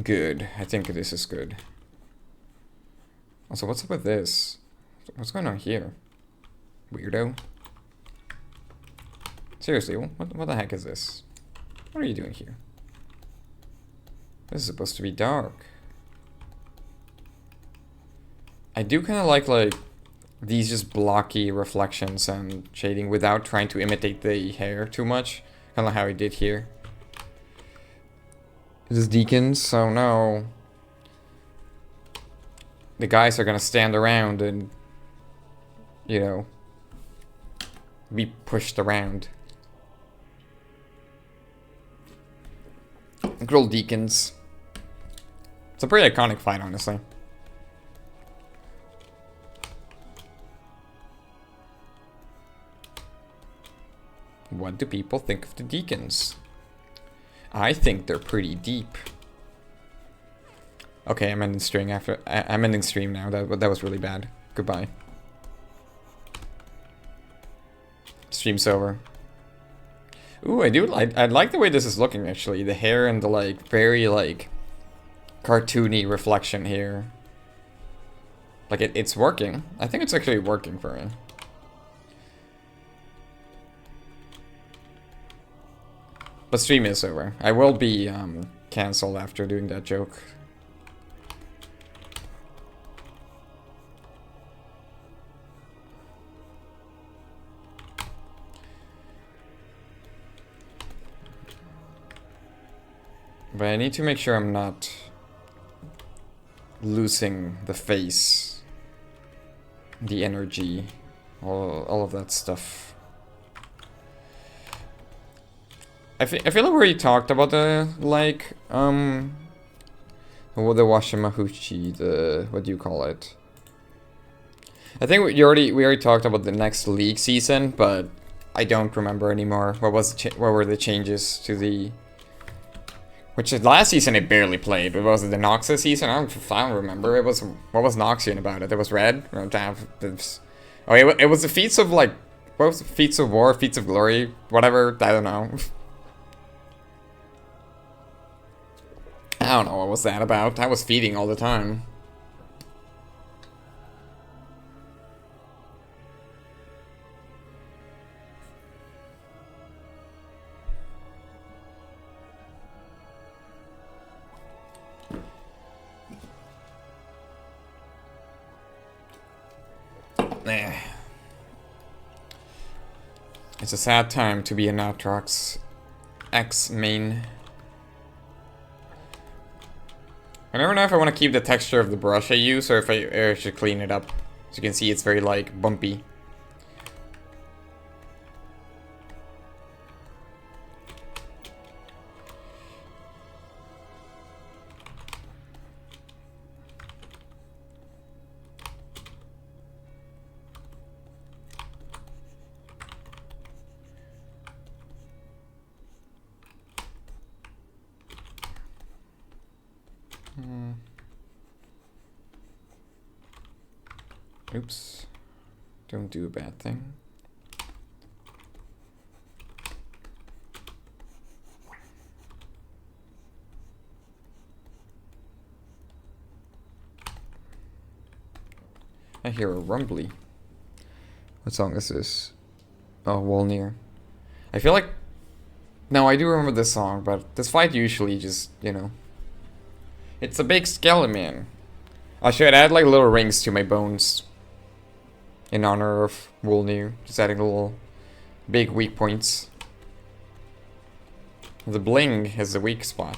good. I think this is good. Also, what's up with this? What's going on here? Weirdo. Seriously, what the heck is this? What are you doing here? This is supposed to be dark. I do kind of like these just blocky reflections and shading without trying to imitate the hair too much. Kind of how he did here. This is Deacons, so no. The guys are gonna stand around and, you know, be pushed around. Girl Deacons. It's a pretty iconic fight, honestly. What do people think of the Deacons? I think they're pretty deep. Okay, I'm ending stream after. I'm ending stream now. That was really bad. Goodbye. Stream's over. Ooh, I like the way this is looking, actually. The hair and the, like, very, like, cartoony reflection here. Like, it's working. I think it's actually working for me. But stream is over. I will be, cancelled after doing that joke. But I need to make sure I'm not losing the face, the energy, all of that stuff. I feel like we already talked about the, like, the Washimahuchi, the, what do you call it? I think we already talked about the next league season, but I don't remember anymore. What were the changes to the... Which last season it barely played, but was it the Noxus season? I don't remember. It was, what was Noxian about it? It was red? Oh, it was the feats of, like, what was it? Feats of war, feats of glory, whatever, I don't know. I don't know what was that about. I was feeding all the time. It's a sad time to be an Aatrox X main. I never know if I want to keep the texture of the brush I use or if I should clean it up. As you can see, it's very, like, bumpy. Oops. Don't do a bad thing. I hear a rumbly. What song is this? Oh, Wolnir. I feel like... No, I do remember this song, but this fight usually just, you know... It's a big skeleton. I should add, like, little rings to my bones. In honor of Wolnir. Just adding little big weak points. The bling is the weak spot.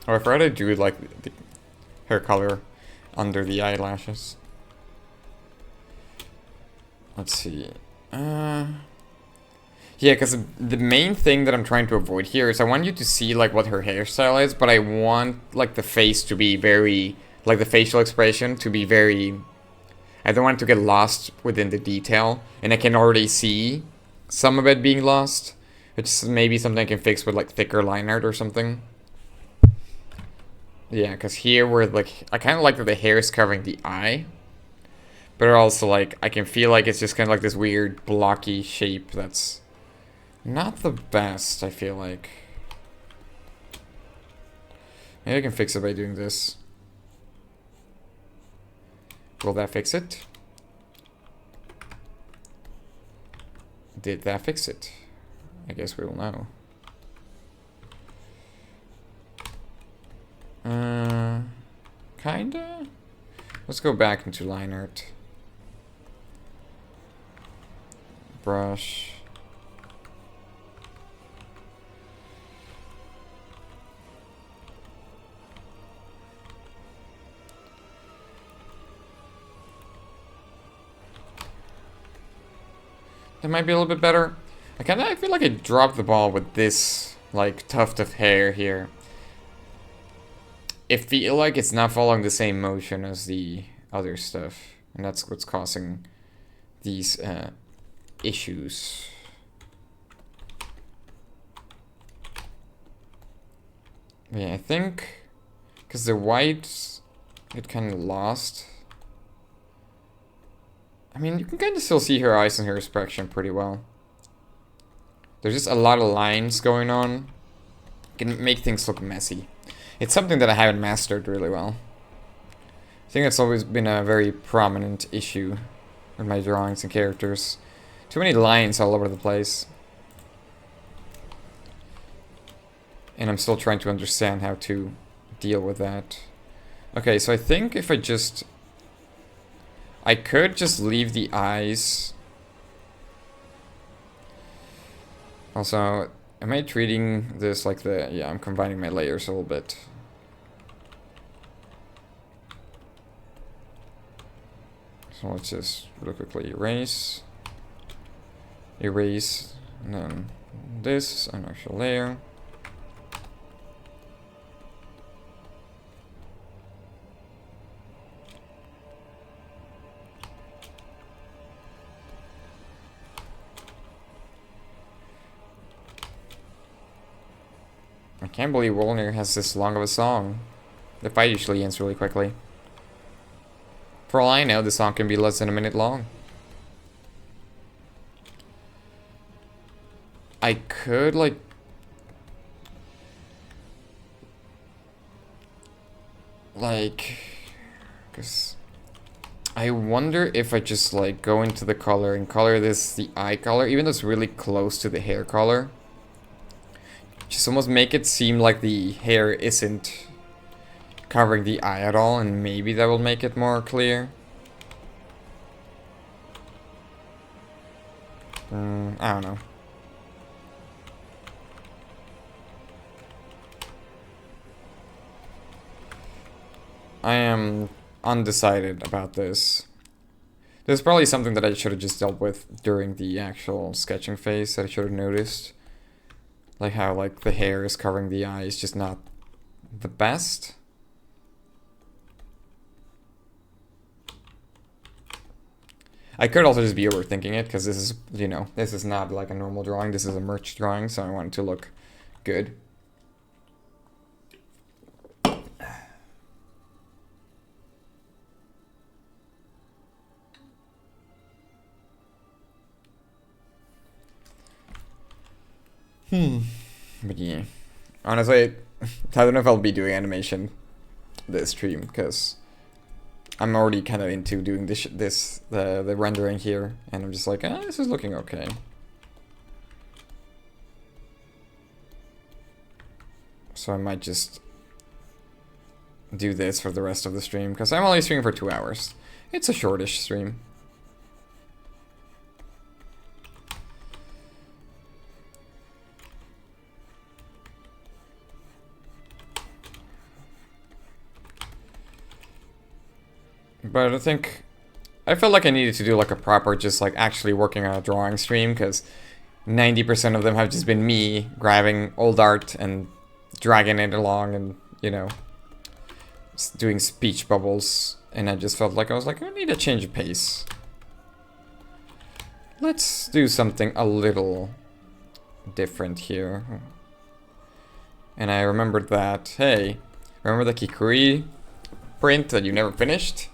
Or I'd rather do like the hair color under the eyelashes. Let's see. Yeah, because the main thing that I'm trying to avoid here is I want you to see like what her hairstyle is, but I want like the face to be very, like the facial expression to be very, I don't want it to get lost within the detail, and I can already see some of it being lost, which is maybe something I can fix with like thicker line art or something. Yeah, because here we're like, I kind of like that the hair is covering the eye, but also like I can feel like it's just kind of like this weird blocky shape that's not the best, I feel like. Maybe I can fix it by doing this. Will that fix it? Did that fix it? I guess we will know. Kinda? Let's go back into line art. Brush. That might be a little bit better. I feel like I dropped the ball with this, like, tuft of hair here. I feel like it's not following the same motion as the other stuff. And that's what's causing these issues. Yeah, I think because the white get kind of lost. I mean, you can kind of still see her eyes and her expression pretty well. There's just a lot of lines going on. Can make things look messy. It's something that I haven't mastered really well. I think that's always been a very prominent issue with my drawings and characters. Too many lines all over the place. And I'm still trying to understand how to deal with that. Okay, so I think if I could just leave the eyes. Also, am I treating this like yeah, I'm combining my layers a little bit. So let's just real quickly erase, and then this, an actual layer. I can't believe Wolner has this long of a song. The fight usually ends really quickly. For all I know, the song can be less than a minute long. I could, like... Because... I wonder if I just, like, go into the color and color this the eye color, even though it's really close to the hair color. Just almost make it seem like the hair isn't covering the eye at all, and maybe that will make it more clear. I don't know. I am undecided about this. There's probably something that I should have just dealt with during the actual sketching phase that I should have noticed. Like how, like, the hair is covering the eye is just not the best. I could also just be overthinking it, because this is, you know, this is not like a normal drawing. This is a merch drawing, so I want it to look good. But yeah, honestly, I don't know if I'll be doing animation this stream, because I'm already kind of into doing the rendering here, and I'm just like, this is looking okay. So I might just do this for the rest of the stream, because I'm only streaming for 2 hours. It's a shortish stream. But I think I felt like I needed to do like a proper, just like actually working on a drawing stream, because 90% of them have just been me grabbing old art and dragging it along and, you know, doing speech bubbles. And I just felt like I was like, I need a change of pace. Let's do something a little different here. And I remembered that, hey, remember the Kikuri print that you never finished?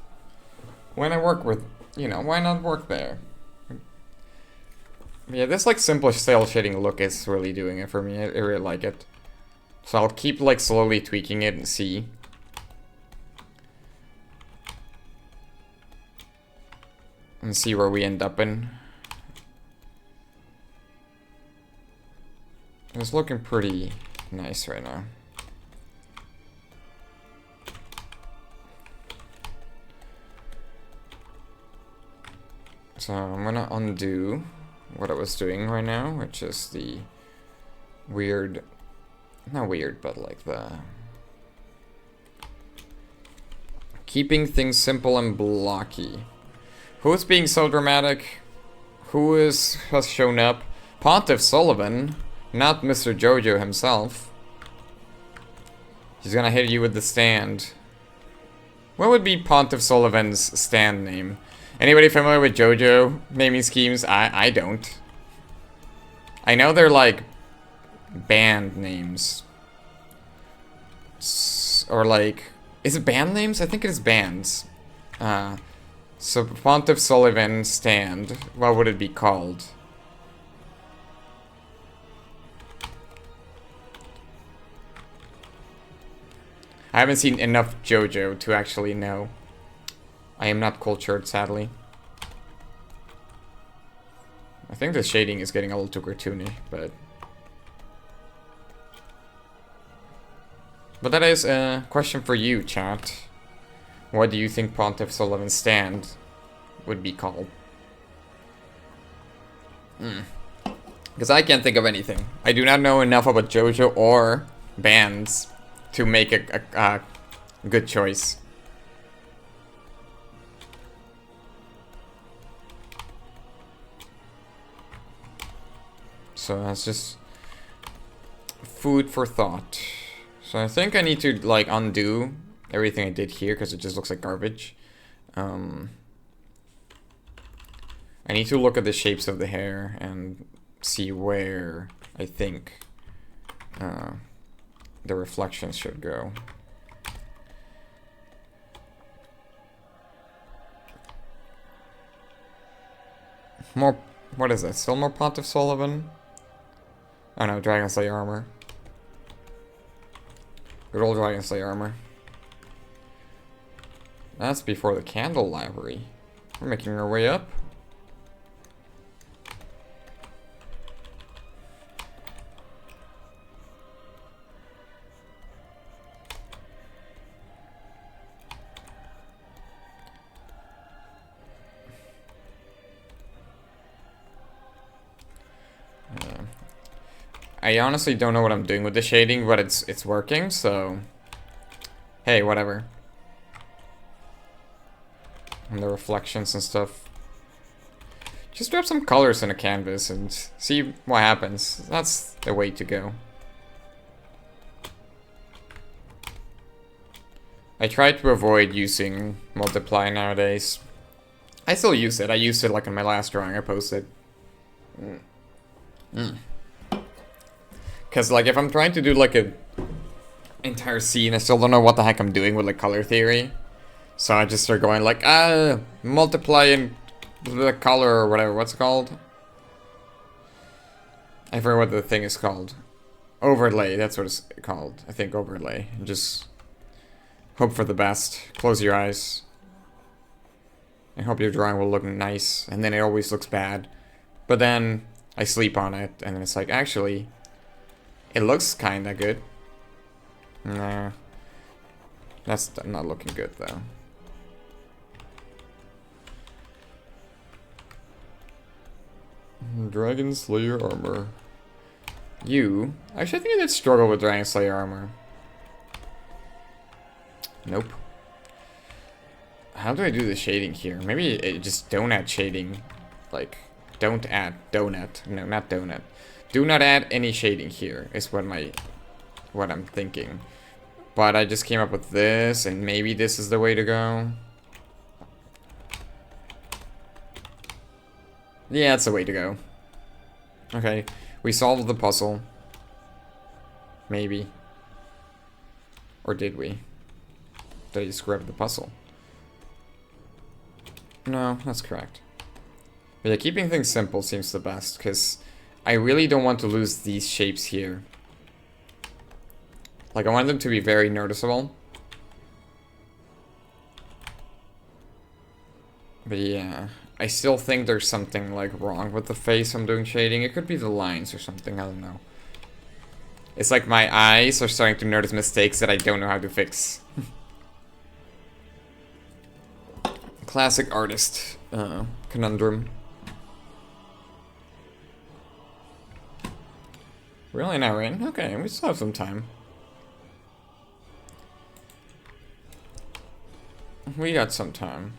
Why not work with, you know, why not work there? Yeah, this like simple cell shading look is really doing it for me. I really like it. So I'll keep like slowly tweaking it and see. And see where we end up in. It's looking pretty nice right now. So I'm gonna undo what I was doing right now, which is the weird, not weird, but like the keeping things simple and blocky. Who's being so dramatic? Who has shown up? Pontiff Sullivan, not Mr. Jojo himself. He's gonna hit you with the stand. What would be Pontiff Sullivan's stand name? Anybody familiar with JoJo naming schemes? I don't. I know they're like band names. Or like, is it band names? I think it is bands. So Pontiff Sullivan stand, what would it be called? I haven't seen enough JoJo to actually know. I am not cultured, sadly. I think the shading is getting a little too cartoony, but that is a question for you, chat. What do you think Pontiff Sullivan's stand would be called? Because I can't think of anything. I do not know enough about JoJo or bands to make a good choice. So that's just food for thought. So I think I need to like undo everything I did here because it just looks like garbage. I need to look at the shapes of the hair and see where I think the reflections should go. More, what is that? Still more Pontiff Sullivan? Oh no, Dragon Slayer armor. Good old Dragon Slayer armor. That's before the candle library. We're making our way up. I honestly don't know what I'm doing with the shading, but it's working, so hey, whatever. And the reflections and stuff. Just drop some colors in a canvas and see what happens. That's the way to go. I try to avoid using multiply nowadays. I still use it. I used it like in my last drawing I posted. Because like if I'm trying to do like a entire scene, I still don't know what the heck I'm doing with like color theory. So I just start going like, multiply in the color or whatever. What's it called? I forget what the thing is called. Overlay, that's what it's called. I think overlay. And just hope for the best. Close your eyes. I hope your drawing will look nice. And then it always looks bad. But then I sleep on it and then it's like, actually, it looks kinda good. Nah. That's not looking good though. Dragon Slayer armor. You? Actually, I think I did struggle with Dragon Slayer armor. Nope. How do I do the shading here? Maybe just don't add shading. Like, Don't add donut. No, not donut. Do not add any shading here, is what I'm thinking. But I just came up with this, and maybe this is the way to go. Yeah, it's the way to go. Okay, we solved the puzzle. Maybe. Or did we? Did I just screw up the puzzle? No, that's correct. But yeah, keeping things simple seems the best, because I really don't want to lose these shapes here. Like, I want them to be very noticeable. But yeah, I still think there's something, like, wrong with the face I'm doing shading. It could be the lines or something, I don't know. It's like my eyes are starting to notice mistakes that I don't know how to fix. Classic artist conundrum. Really now in? Okay, we still have some time. We got some time.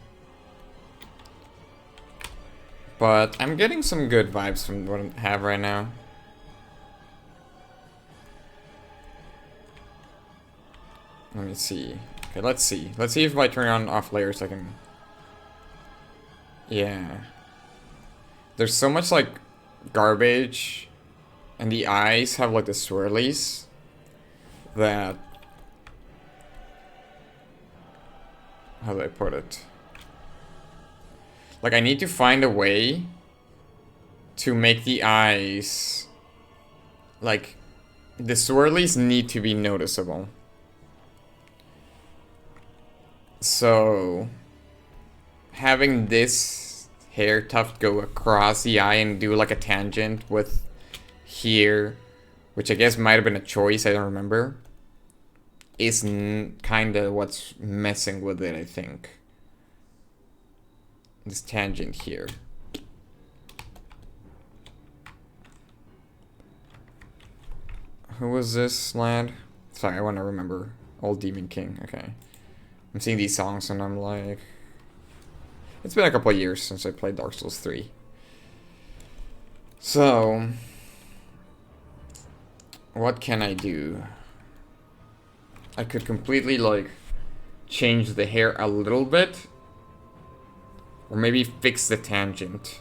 But I'm getting some good vibes from what I have right now. Let me see. Okay, let's see. Let's see if I turn on off layers I can... Yeah. There's so much, like, garbage, and the eyes have, like, the swirlies that... How do I put it? Like, I need to find a way to make the eyes... Like, the swirlies need to be noticeable. So... having this hair tuft go across the eye and do like a tangent with here, which I guess might have been a choice, I don't remember, is kind of what's messing with it, I think. This tangent here. Who was this lad? Sorry, I want to remember. Old Demon King, okay. I'm seeing these songs and I'm like... It's been a couple of years since I played Dark Souls 3. So... what can I do? I could completely, like, change the hair a little bit. Or maybe fix the tangent.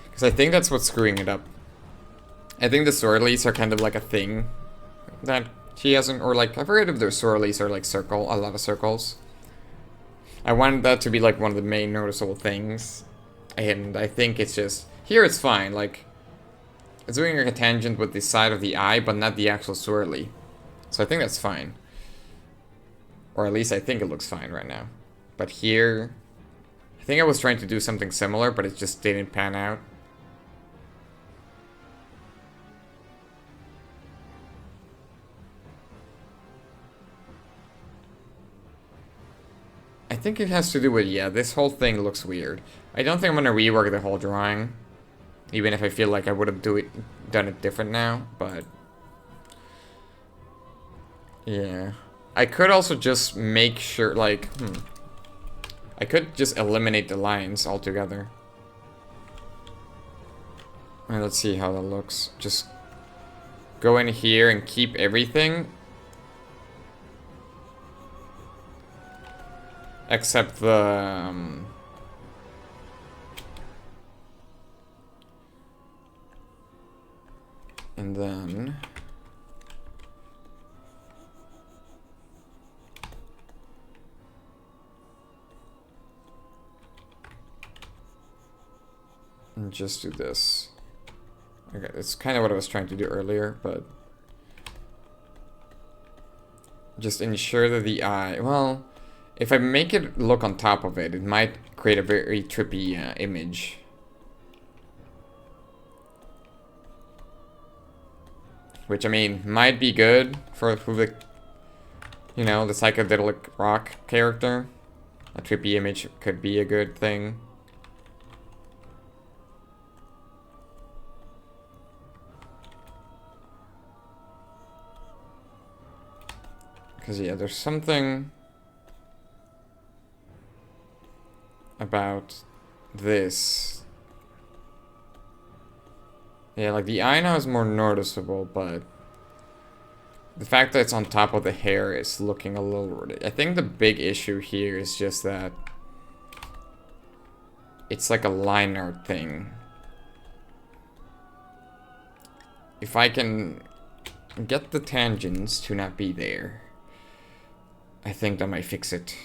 Because I think that's what's screwing it up. I think the swirlies are kind of like a thing that she hasn't... Or, like, I've heard of their swirlies are, like, a lot of circles. I wanted that to be, like, one of the main noticeable things. And I think it's just... Here it's fine, like... It's doing like a tangent with the side of the eye, but not the actual swirly. So I think that's fine. Or at least I think it looks fine right now. But here... I think I was trying to do something similar, but it just didn't pan out. I think it has to do with, yeah, this whole thing looks weird. I don't think I'm gonna rework the whole drawing. Even if I feel like I would have done it different now, but... Yeah. I could also just make sure, like, I could just eliminate the lines altogether. And let's see how that looks. Just go in here and keep everything. Except the... and then... and just do this. Okay, it's kind of what I was trying to do earlier, but... just ensure that the eye... Well... If I make it look on top of it, it might create a very trippy image. Which, I mean, might be good for the, you know, the psychedelic rock character. A trippy image could be a good thing. Because, yeah, there's something... about this Yeah, like the eye now is more noticeable, but the fact that it's on top of the hair is looking a little... I think the big issue here is just that it's like a line art thing. If I can get the tangents to not be there, I think that might fix it.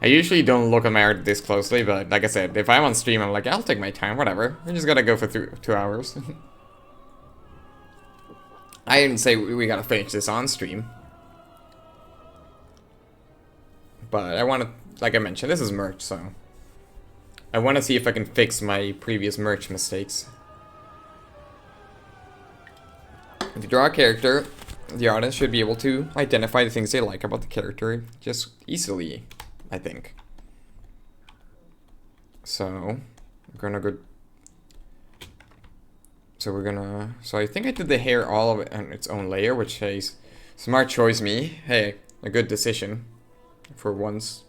I usually don't look at my art this closely, but like I said, if I'm on stream, I'm like, I'll take my time, whatever. We just gotta go for 2 hours. I didn't say we gotta finish this on stream. But I wanna, like I mentioned, this is merch, so I wanna see if I can fix my previous merch mistakes. If you draw a character, the artist should be able to identify the things they like about the character just easily, I think. So, we're gonna go... So I think I did the hair all of it on its own layer, which is smart choice me. Hey, a good decision for once.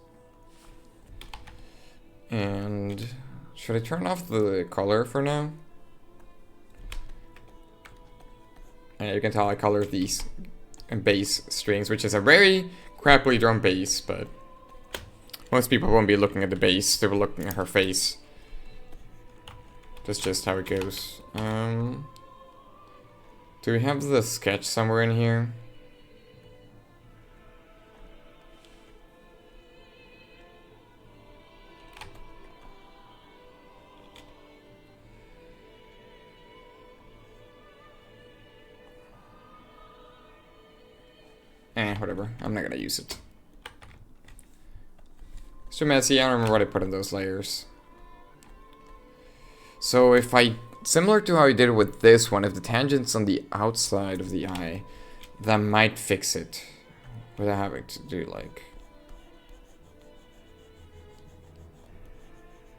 And should I turn off the color for now? And you can tell I colored these bass strings, which is a very crappily drawn bass, but most people won't be looking at the bass, they were looking at her face. That's just how it goes. Do we have the sketch somewhere in here? Whatever. I'm not gonna use it. It's too messy. I don't remember what I put in those layers. So if I... Similar to how I did it with this one, if the tangent's on the outside of the eye, that might fix it. Without having to do, like...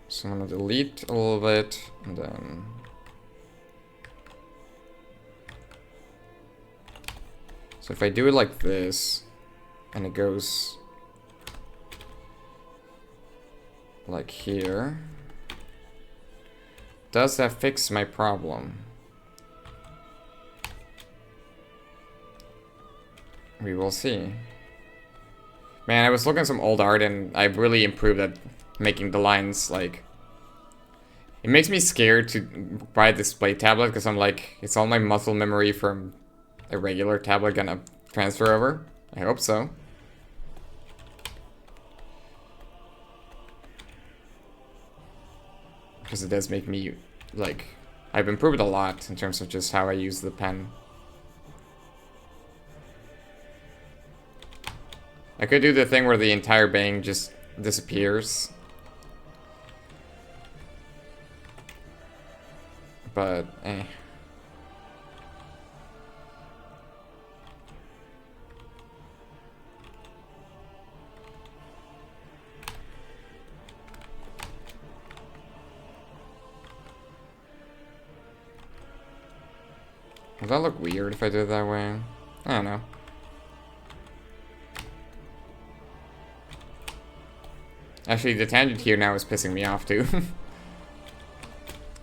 So I'm gonna delete a little bit, and then... So if I do it like this, and it goes like here, does that fix my problem? We will see. Man, I was looking at some old art and I've really improved at making the lines, like... It makes me scared to buy a display tablet because I'm like, it's all my muscle memory from a regular tablet gonna transfer over? I hope so. Because it does make me, like, I've improved a lot in terms of just how I use the pen. I could do the thing where the entire bang just disappears. But, eh. Does that look weird if I do it that way? I don't know. Actually, the tangent here now is pissing me off too.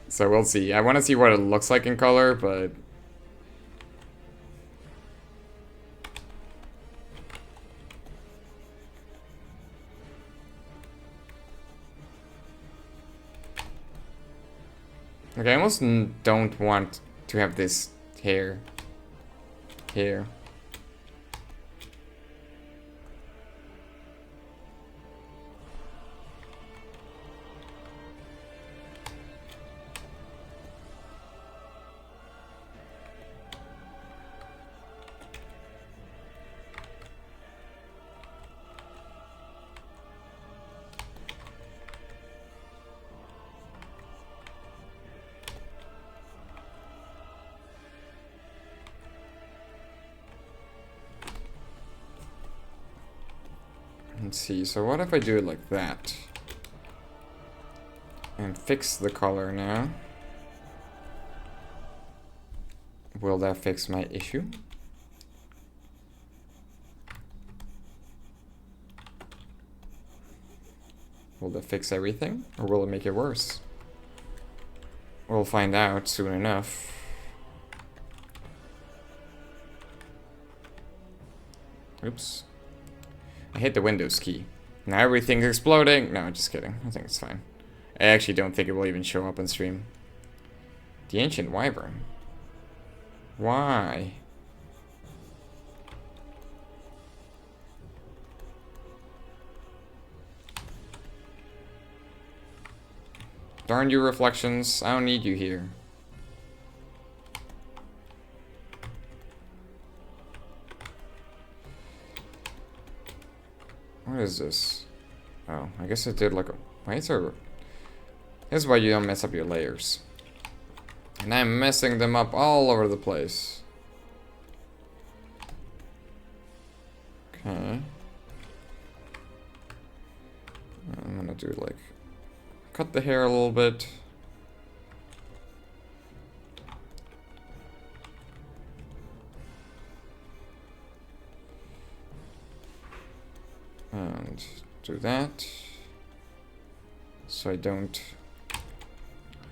So we'll see. I want to see what it looks like in color, but... Okay, I almost don't want to have this hair here. Let's see, so what if I do it like that? And fix the color now. Will that fix my issue? Will that fix everything? Or will it make it worse? We'll find out soon enough. Oops. I hit the Windows key. Now everything's exploding. No, just kidding. I think it's fine. I actually don't think it will even show up on stream. The Ancient Wyvern. Why? Darn you, Reflections. I don't need you here. What is this? Oh, I guess it did like a... Why is there... This is why you don't mess up your layers. And I'm messing them up all over the place. Okay. I'm gonna do like... Cut the hair a little bit. And do that. So I don't...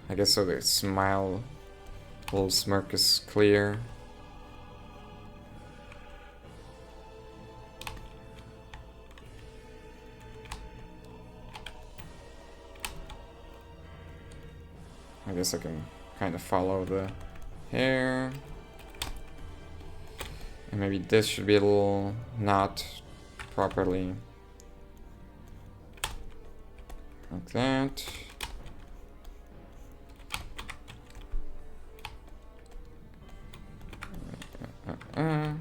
I guess so the smile, little smirk is clear. I guess I can kind of follow the hair. And maybe this should be a little not properly. Like that. And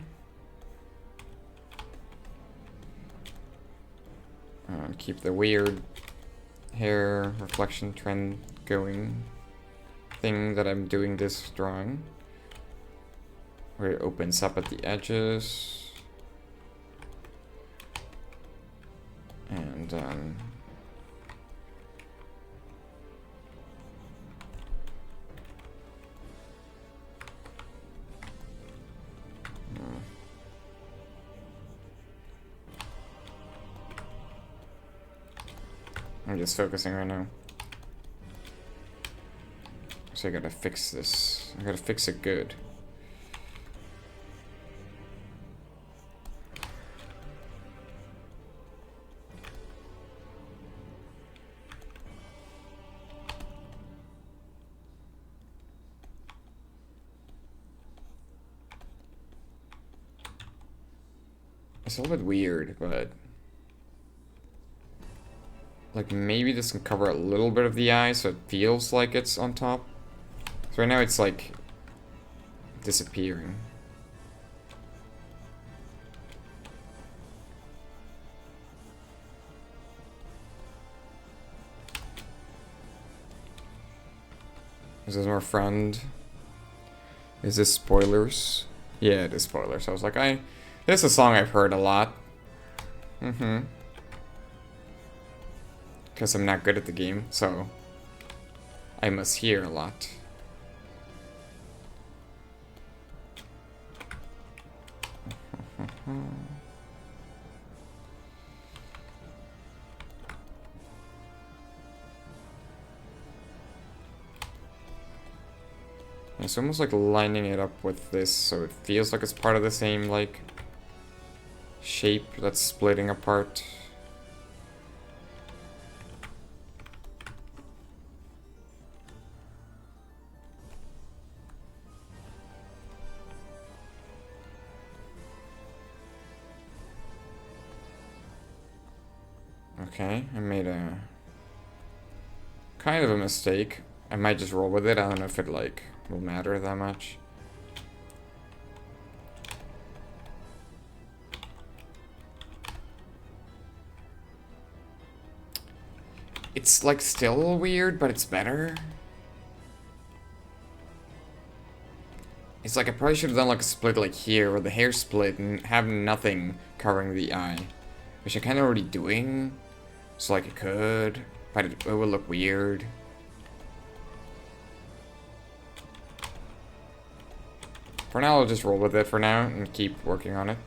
keep the weird hair reflection trend going thing that I'm doing this drawing. Where it opens up at the edges. And I'm just focusing right now. So I gotta fix this. I gotta fix it good. It's a little bit weird, but... Like, maybe this can cover a little bit of the eye so it feels like it's on top. So right now it's, like, disappearing. Is this our friend? Is this spoilers? Yeah, it is spoilers. I was like, this is a song I've heard a lot. Because I'm not good at the game, so I must hear a lot. It's almost like lining it up with this so it feels like it's part of the same, like, shape that's splitting apart. Okay, I made a kind of a mistake. I might just roll with it. I don't know if it like will matter that much. It's like still weird, but it's better. It's like I probably should have done like a split like here, where the hair split and have nothing covering the eye. Which I'm kind of already doing. So like it could, but it would look weird. For now, I'll just roll with it for now and keep working on it.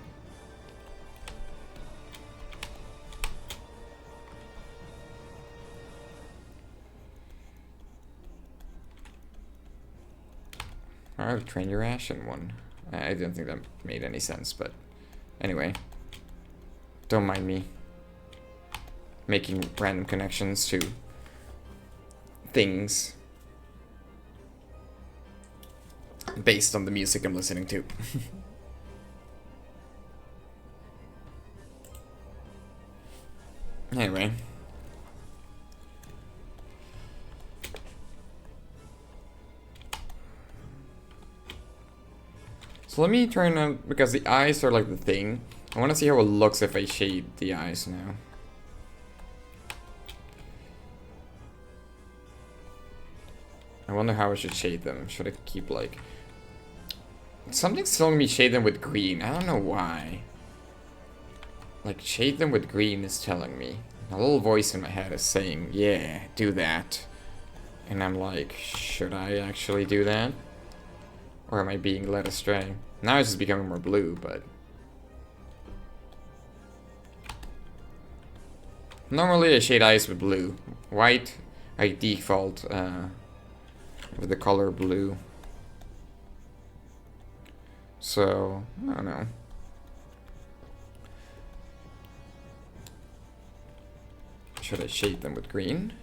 Alright, train your Ashen one. I didn't think that made any sense, but anyway. Don't mind me making random connections to things based on the music I'm listening to. Anyway. So let me turn on, because the eyes are like the thing. I want to see how it looks if I shade the eyes now. I wonder how I should shade them. Should I keep like... Something's telling me shade them with green. I don't know why. Like, shade them with green is telling me. A little voice in my head is saying, yeah, do that. And I'm like, should I actually do that? Or am I being led astray? Now it's just becoming more blue, but... Normally I shade eyes with blue. White, I default with the color blue. So, I don't know. Should I shade them with green?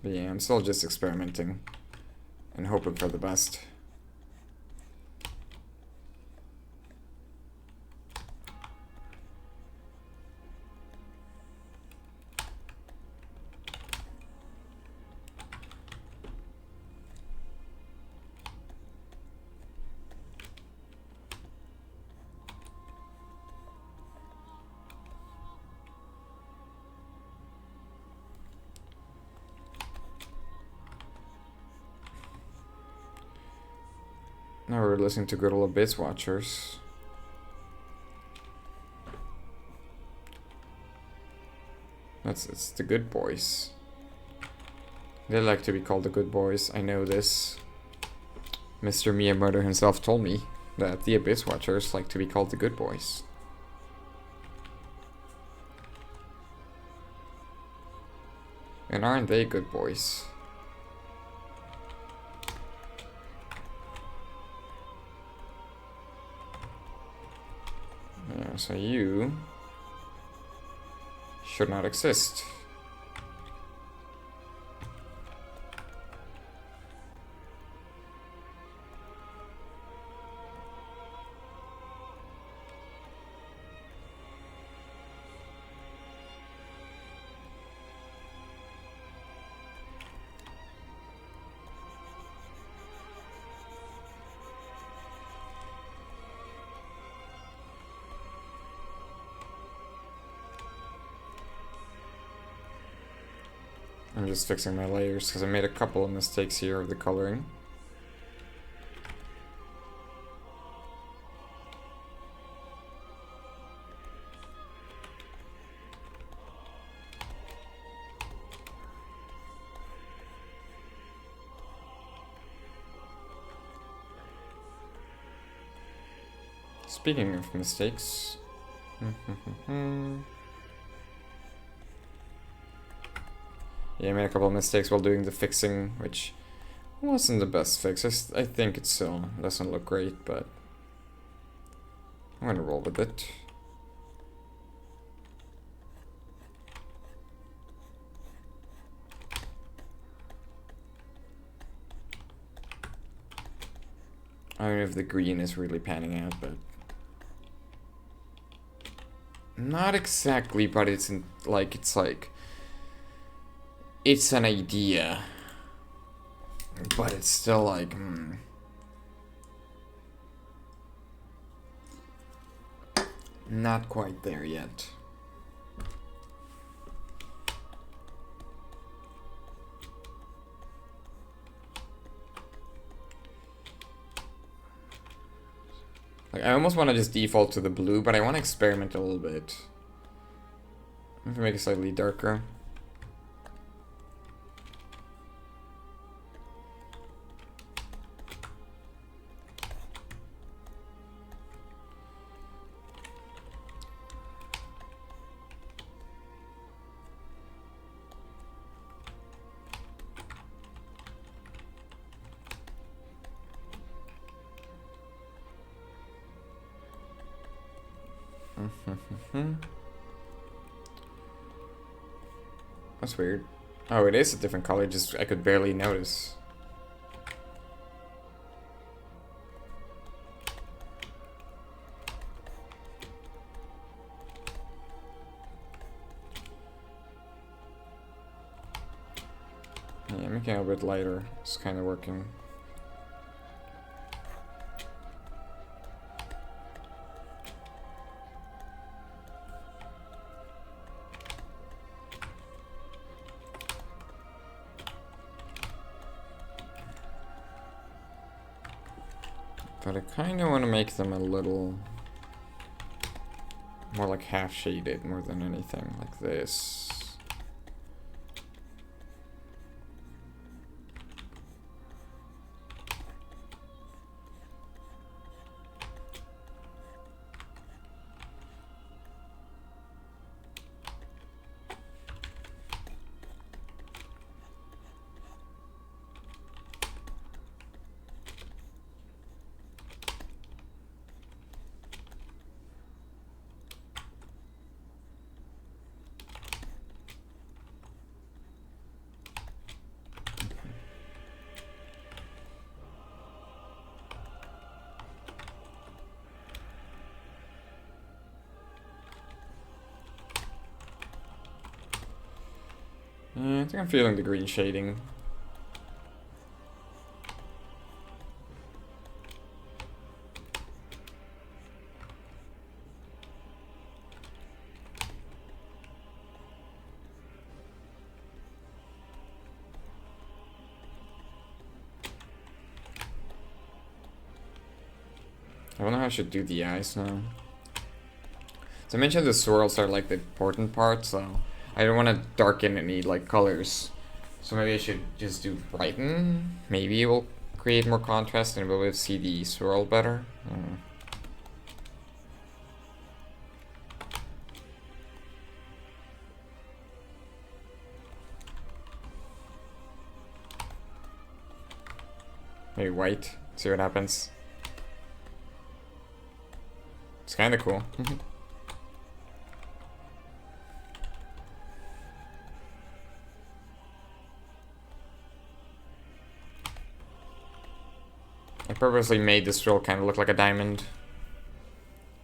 But yeah, I'm still just experimenting and hoping for the best. Now we're listening to good old Abyss Watchers. It's the good boys. They like to be called the good boys. I know this. Mr. Miyamoto himself told me that the Abyss Watchers like to be called the good boys. And aren't they good boys? Yeah, so you should not exist. I'm just fixing my layers because I made a couple of mistakes here of the coloring. Speaking of mistakes... Yeah, I made a couple of mistakes while doing the fixing, which wasn't the best fix. I think it still doesn't look great, but I'm gonna roll with it. I don't know if the green is really panning out, but... Not exactly, but it's like... It's an idea. But it's still like, not quite there yet. Like, I almost want to just default to the blue, but I want to experiment a little bit. Maybe make it slightly darker. That's weird. Oh, it is a different color, just I could barely notice. Yeah, making it a bit lighter. It's kind of working. But I kind of want to make them a little more like half shaded more than anything, like this. Yeah, I think I'm feeling the green shading. I don't know how I should do the eyes now. So I mentioned the swirls are like the important part, so I don't want to darken any like colors. So maybe I should just do brighten. Maybe it will create more contrast and we'll be able to see the swirl better. Maybe white. See what happens. It's kind of cool. I purposely made this swirl kind of look like a diamond.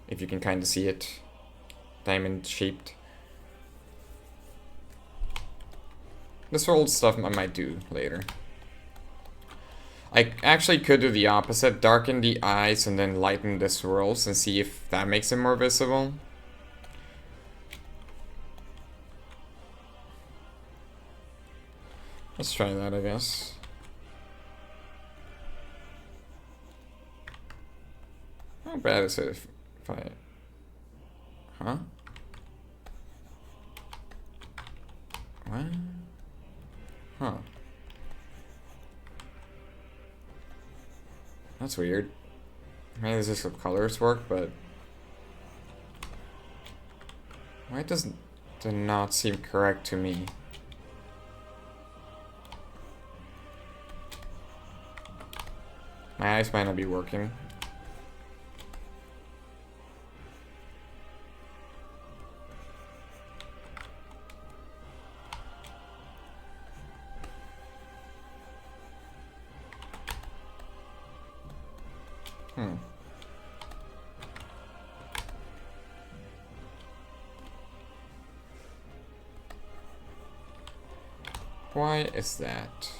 If you can kind of see it. Diamond shaped. The swirl stuff I might do later. I actually could do the opposite. Darken the eyes and then lighten the swirls and see if that makes them more visible. Let's try that, I guess. How bad is it if I... Huh? What? Huh. That's weird. Maybe this is how colors work, but... Why does it not seem correct to me? My eyes might not be working. Why is that?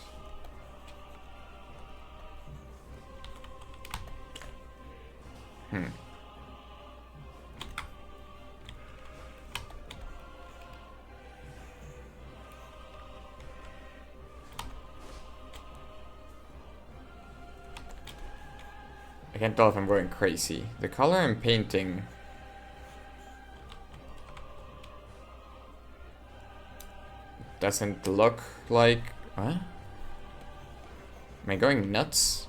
can't tell if I'm going crazy. The color I'm painting... doesn't look like... What? Am I going nuts?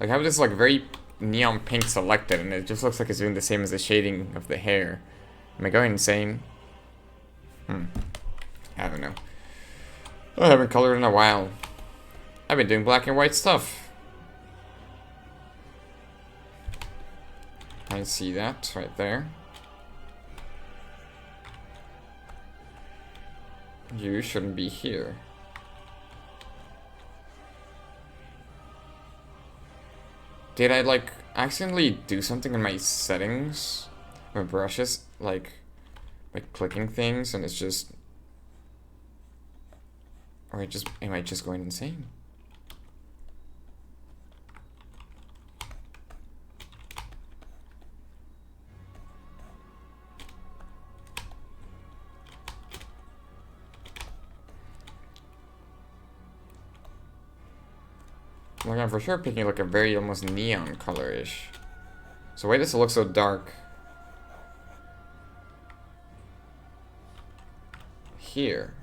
Like, I have this, like, very neon pink selected, and it just looks like it's doing the same as the shading of the hair. Am I going insane? I don't know. I haven't colored in a while. I've been doing black and white stuff. I see that right there. You shouldn't be here. Did I, like, accidentally do something in my settings? My brushes, like clicking things, and it's just... Or am I just going insane? Like, I'm for sure picking like a very almost neon color-ish. So why does it look so dark? Here.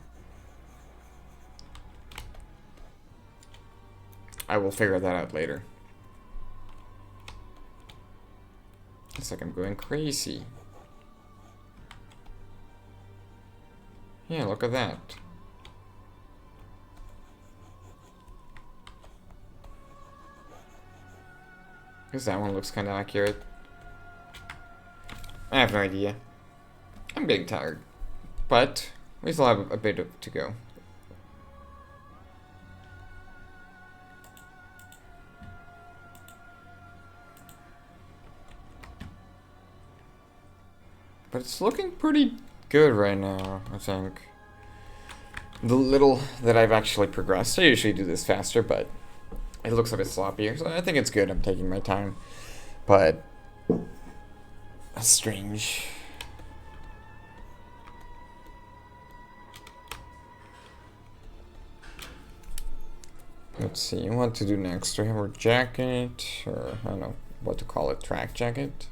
I will figure that out later. It's like I'm going crazy. Yeah, look at that. Because that one looks kind of accurate. I have no idea. I'm getting tired. But we still have a bit to go. But it's looking pretty good right now, I think. The little that I've actually progressed, I usually do this faster, but it looks a bit sloppier, so I think it's good. I'm taking my time. But that's strange. Let's see, what to do next? Do we have our jacket, or I don't know what to call it, track jacket?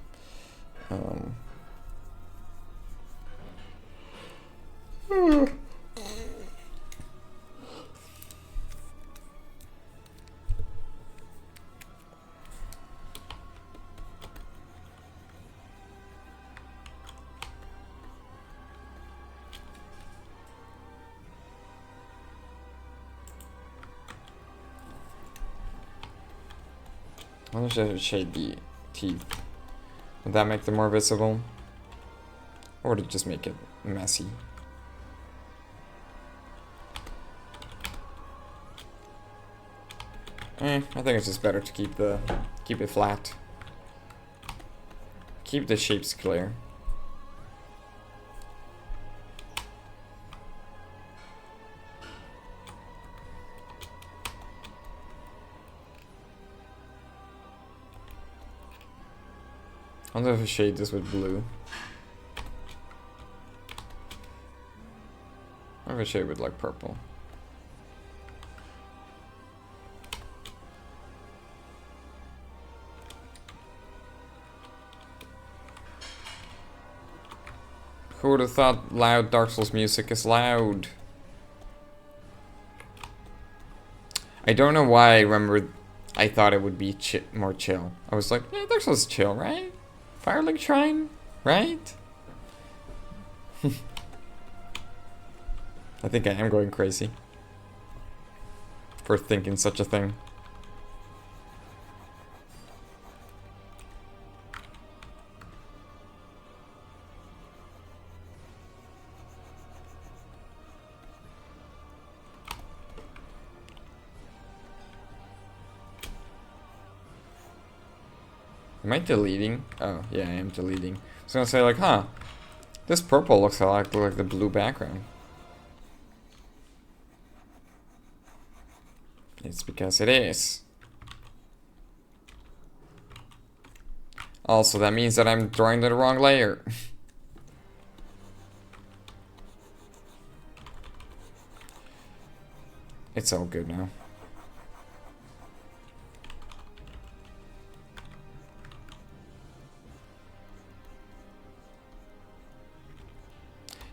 Why don't I shade the teeth? Would that make them more visible? Or would it just make it messy? I think it's just better to keep it flat. Keep the shapes clear. I wonder if I shade this with blue. Or if I shade with like purple. Who would have thought loud Dark Souls music is loud? I don't know why I remember I thought it would be more chill. I was like, yeah, Dark Souls is chill, right? Firelink Shrine, right? I think I am going crazy for thinking such a thing. Am I deleting? Oh, yeah, I am deleting. I was gonna say, like, huh, this purple looks a lot like the blue background. It's because it is. Also, that means that I'm drawing the wrong layer. It's all good now.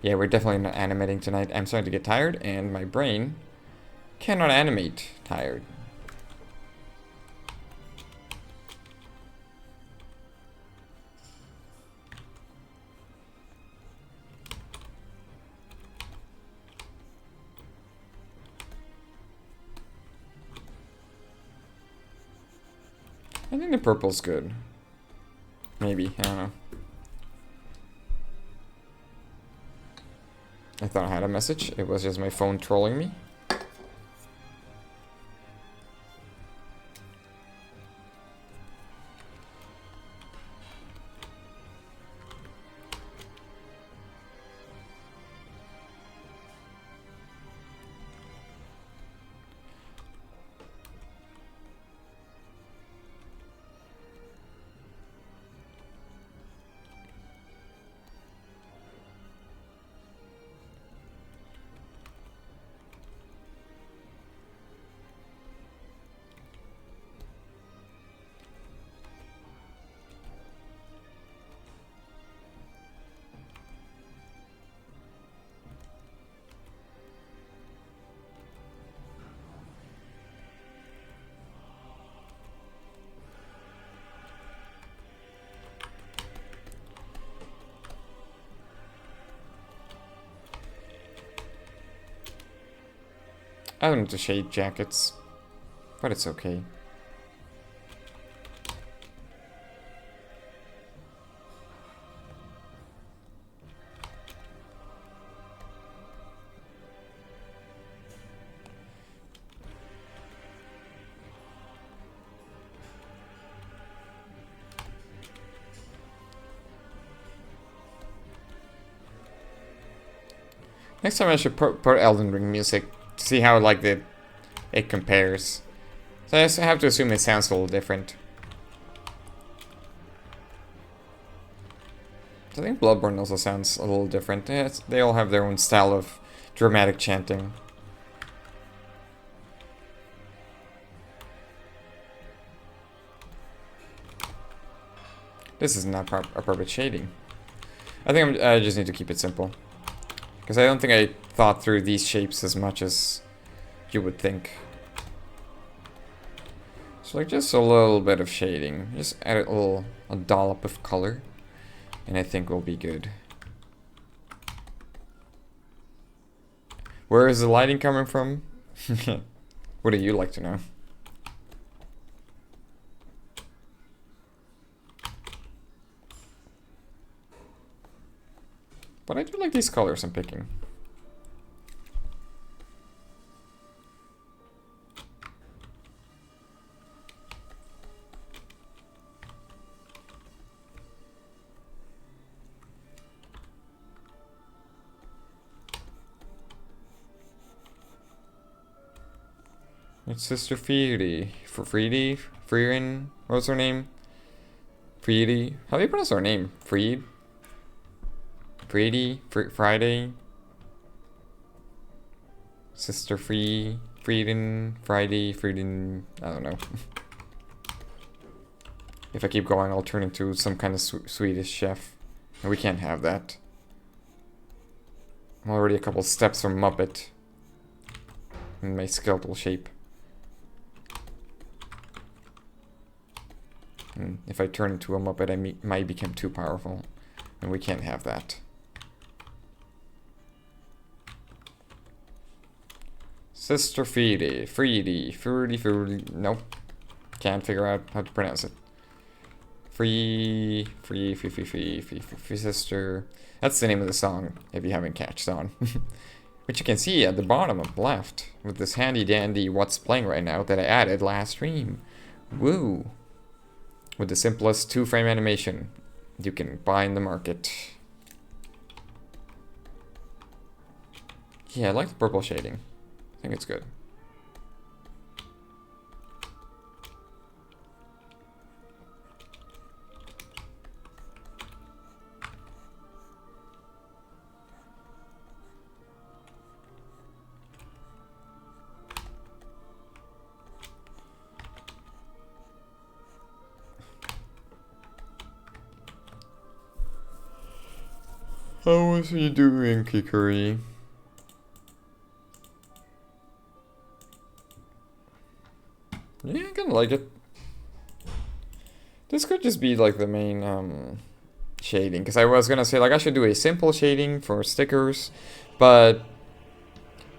Yeah, we're definitely not animating tonight. I'm starting to get tired, and my brain cannot animate tired. I think the purple's good. Maybe, I don't know. I thought I had a message. It was just my phone trolling me. I don't need to shade jackets, but it's okay. Next time I should put Elden Ring music to see how like it compares. So I just have to assume it sounds a little different. I think Bloodborne also sounds a little different. They all have their own style of dramatic chanting. This is not appropriate shading. I think I just need to keep it simple. Because I don't think I thought through these shapes as much as you would think. So like just a little bit of shading. Just add a dollop of color. And I think we'll be good. Where is the lighting coming from? What do you like to know? But I do like these colors I'm picking. It's Sister Friedy. Frieden? What was her name? Friedy? How do you pronounce her name? Fried? Friday? Sister Frieden? Frieden? I don't know. If I keep going, I'll turn into some kind of Swedish chef. And we can't have that. I'm already a couple steps from Muppet. In my skeletal shape. And if I turn into a Muppet, I might become too powerful. And we can't have that. Sister Friedy. Nope. Can't figure out how to pronounce it. Free sister. That's the name of the song, if you haven't catched on. Which you can see at the bottom of left, with this handy dandy what's playing right now that I added last stream. Woo! With the simplest 2-frame animation you can buy in the market. Yeah, I like the purple shading. I think it's good. How was you doing, Kikuri? Yeah, I kinda like it. This could just be like the main shading, because I was gonna say like I should do a simple shading for stickers, but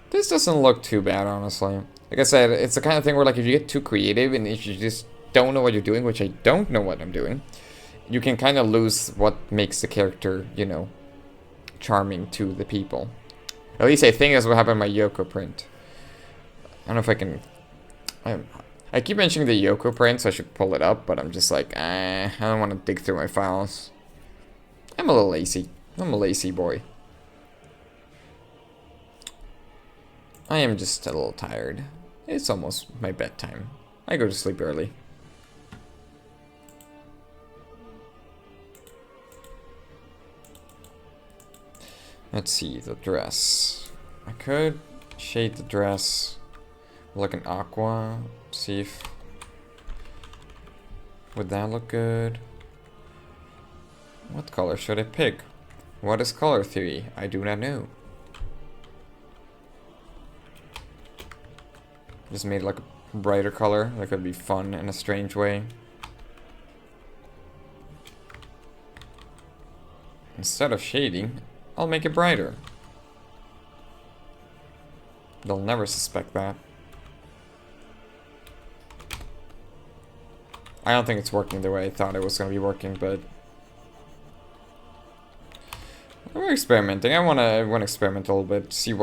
this doesn't look too bad, honestly. Like I said, it's the kind of thing where like if you get too creative and if you just don't know what you're doing, which I don't know what I'm doing, you can kind of lose what makes the character, you know, charming to the people. At least I think that's what happened in my Yoko print. I don't know if I can... I keep mentioning the Yoko print, so I should pull it up, but I'm just like, I don't want to dig through my files. I'm a little lazy. I'm a lazy boy. I am just a little tired. It's almost my bedtime. I go to sleep early. Let's see, the dress. I could shade the dress like an aqua. See if... would that look good? What color should I pick? What is color theory? I do not know. Just made like a brighter color. That could be fun in a strange way. Instead of shading, I'll make it brighter. They'll never suspect that. I don't think it's working the way I thought it was going to be working, but... we're experimenting. I want to experiment a little bit, see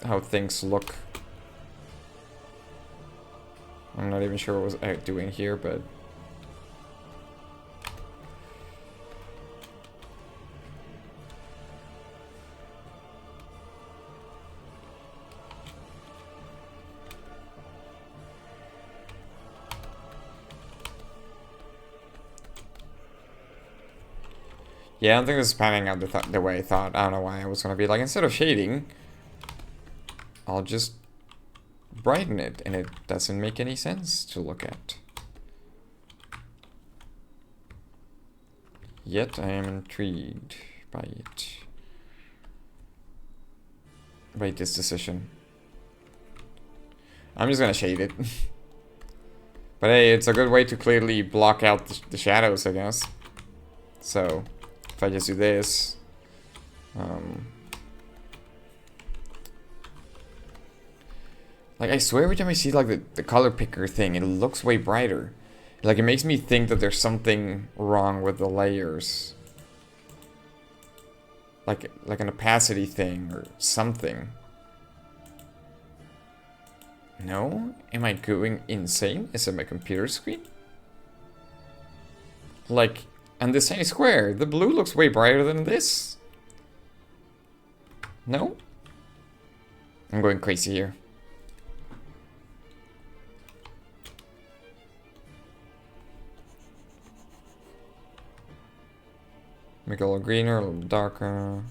how things look. I'm not even sure what I was doing here, but... yeah, I don't think this is panning out the way I thought. I don't know why I was going to be like, instead of shading, I'll just brighten it, and it doesn't make any sense to look at. Yet I am intrigued by it. By this decision. I'm just gonna shade it. But hey, it's a good way to clearly block out the shadows, I guess. So, if I just do this... like, I swear every time I see, like, the color picker thing, it looks way brighter. Like, it makes me think that there's something wrong with the layers. Like an opacity thing or something. No? Am I going insane? Is it my computer screen? Like, and this I square, the blue looks way brighter than this. No? I'm going crazy here. Make it a little greener, a little darker.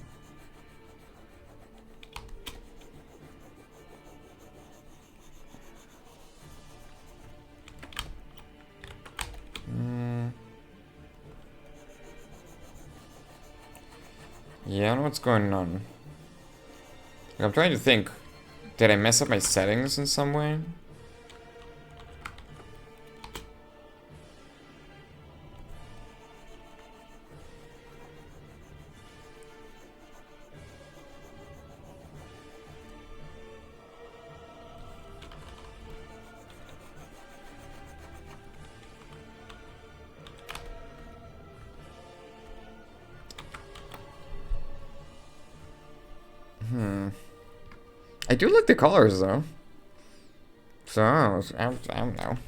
Yeah, I don't know what's going on. Like, I'm trying to think. Did I mess up my settings in some way? I do like the colors though. So I don't know.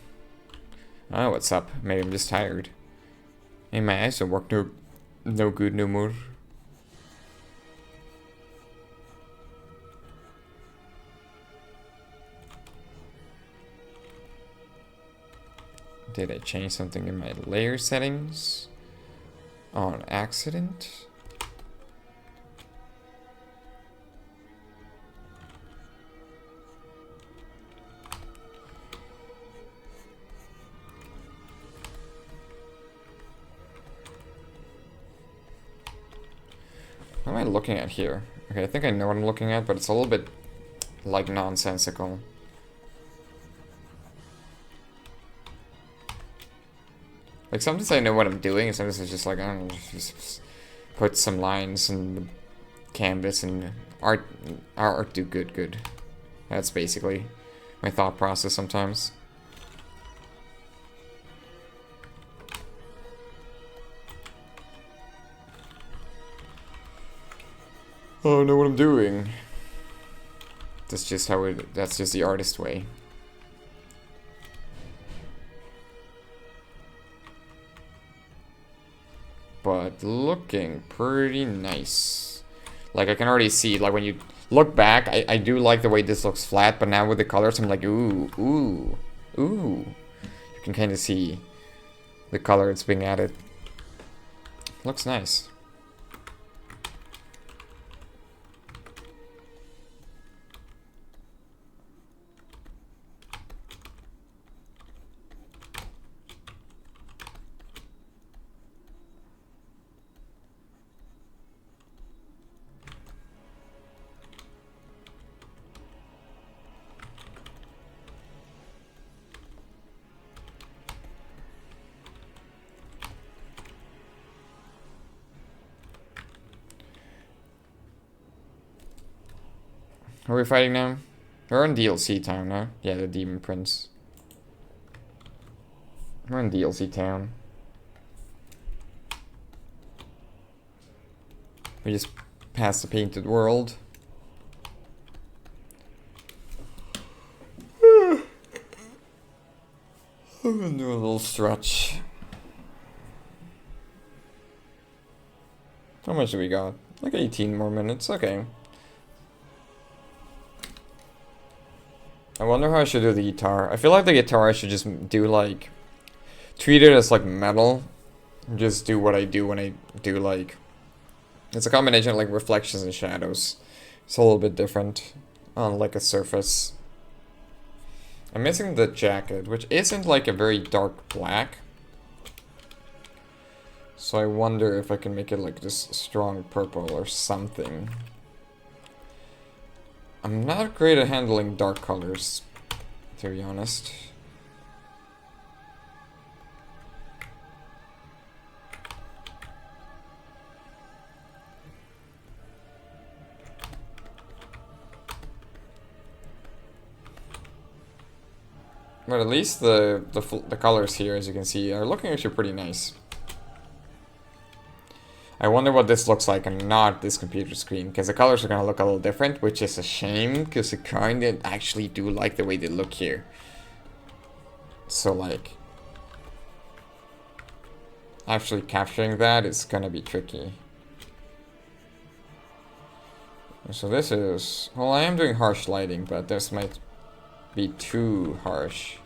Oh, what's up? Maybe I'm just tired. Hey, my eyes don't work no good no more. Did I change something in my layer settings on accident? What am I looking at here? Okay, I think I know what I'm looking at, but it's a little bit, like, nonsensical. Like, sometimes I know what I'm doing, and sometimes it's just like, I don't know, just put some lines in the canvas and art do good. That's basically my thought process sometimes. Oh, I know what I'm doing. That's just that's just the artist way. But looking pretty nice. Like, I can already see, like, when you look back, I do like the way this looks flat, but now with the colors, I'm like, ooh. You can kind of see the color it's being added. Looks nice. Are we fighting now? We're in DLC town now. Yeah, the Demon Prince. We're in DLC town. We just passed the painted world. I'm gonna do a little stretch. How much do we got? Like 18 more minutes. Okay. I wonder how I should do the guitar. I feel like the guitar I should just do like... treat it as like metal. Just do what I do when I do like... It's a combination of like reflections and shadows. It's a little bit different on like a surface. I'm missing the jacket, which isn't like a very dark black. So I wonder if I can make it like this strong purple or something. I'm not great at handling dark colors, to be honest. But at least the colors here, as you can see, are looking actually pretty nice. I wonder what this looks like and not this computer screen, because the colors are going to look a little different, which is a shame, because I kind of actually do like the way they look here. So, like, actually capturing that is going to be tricky. So this is... Well, I am doing harsh lighting, but this might be too harsh.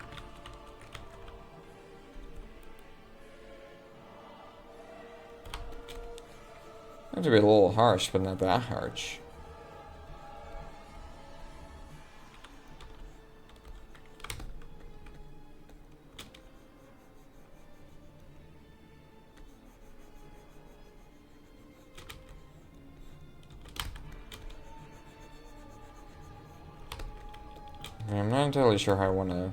Might be a little harsh, but not that harsh. I'm not entirely sure how I want to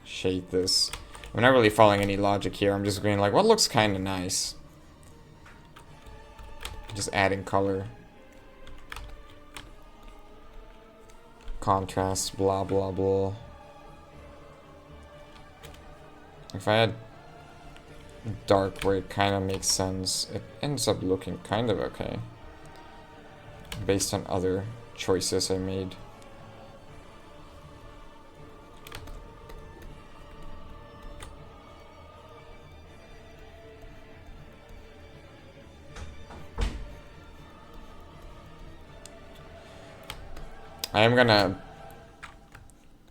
shade this. I'm not really following any logic here. I'm just going like, what looks kind of nice? Just adding color. Contrast, blah, blah, blah. If I had dark where it kind of makes sense, it ends up looking kind of okay. Based on other choices I made. I am gonna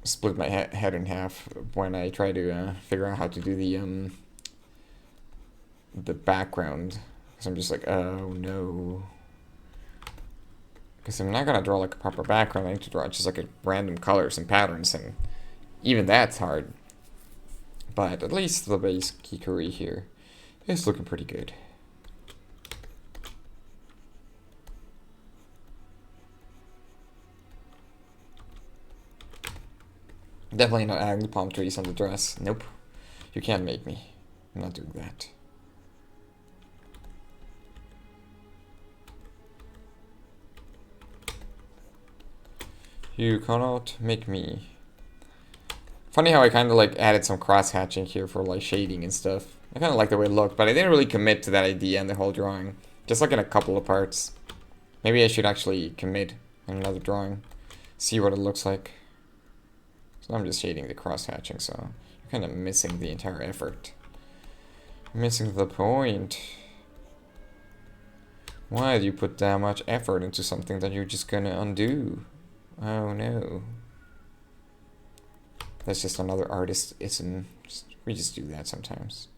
split my head in half when I try to figure out how to do the background. Because I'm just like, oh no. Because I'm not gonna draw like a proper background. I need to draw just like a random colors and patterns, and even that's hard. But at least the base kikuri here is looking pretty good. Definitely not adding the palm trees on the dress. Nope. You can't make me. I'm not doing that. You cannot make me. Funny how I kind of like added some cross hatching here for like shading and stuff. I kind of like the way it looked, but I didn't really commit to that idea in the whole drawing. Just like in a couple of parts. Maybe I should actually commit in another drawing. See what it looks like. So I'm just shading the cross hatching, so you're kind of missing the entire effort. Missing the point. Why do you put that much effort into something that you're just gonna undo? Oh no. That's just another artistism. We just do that sometimes.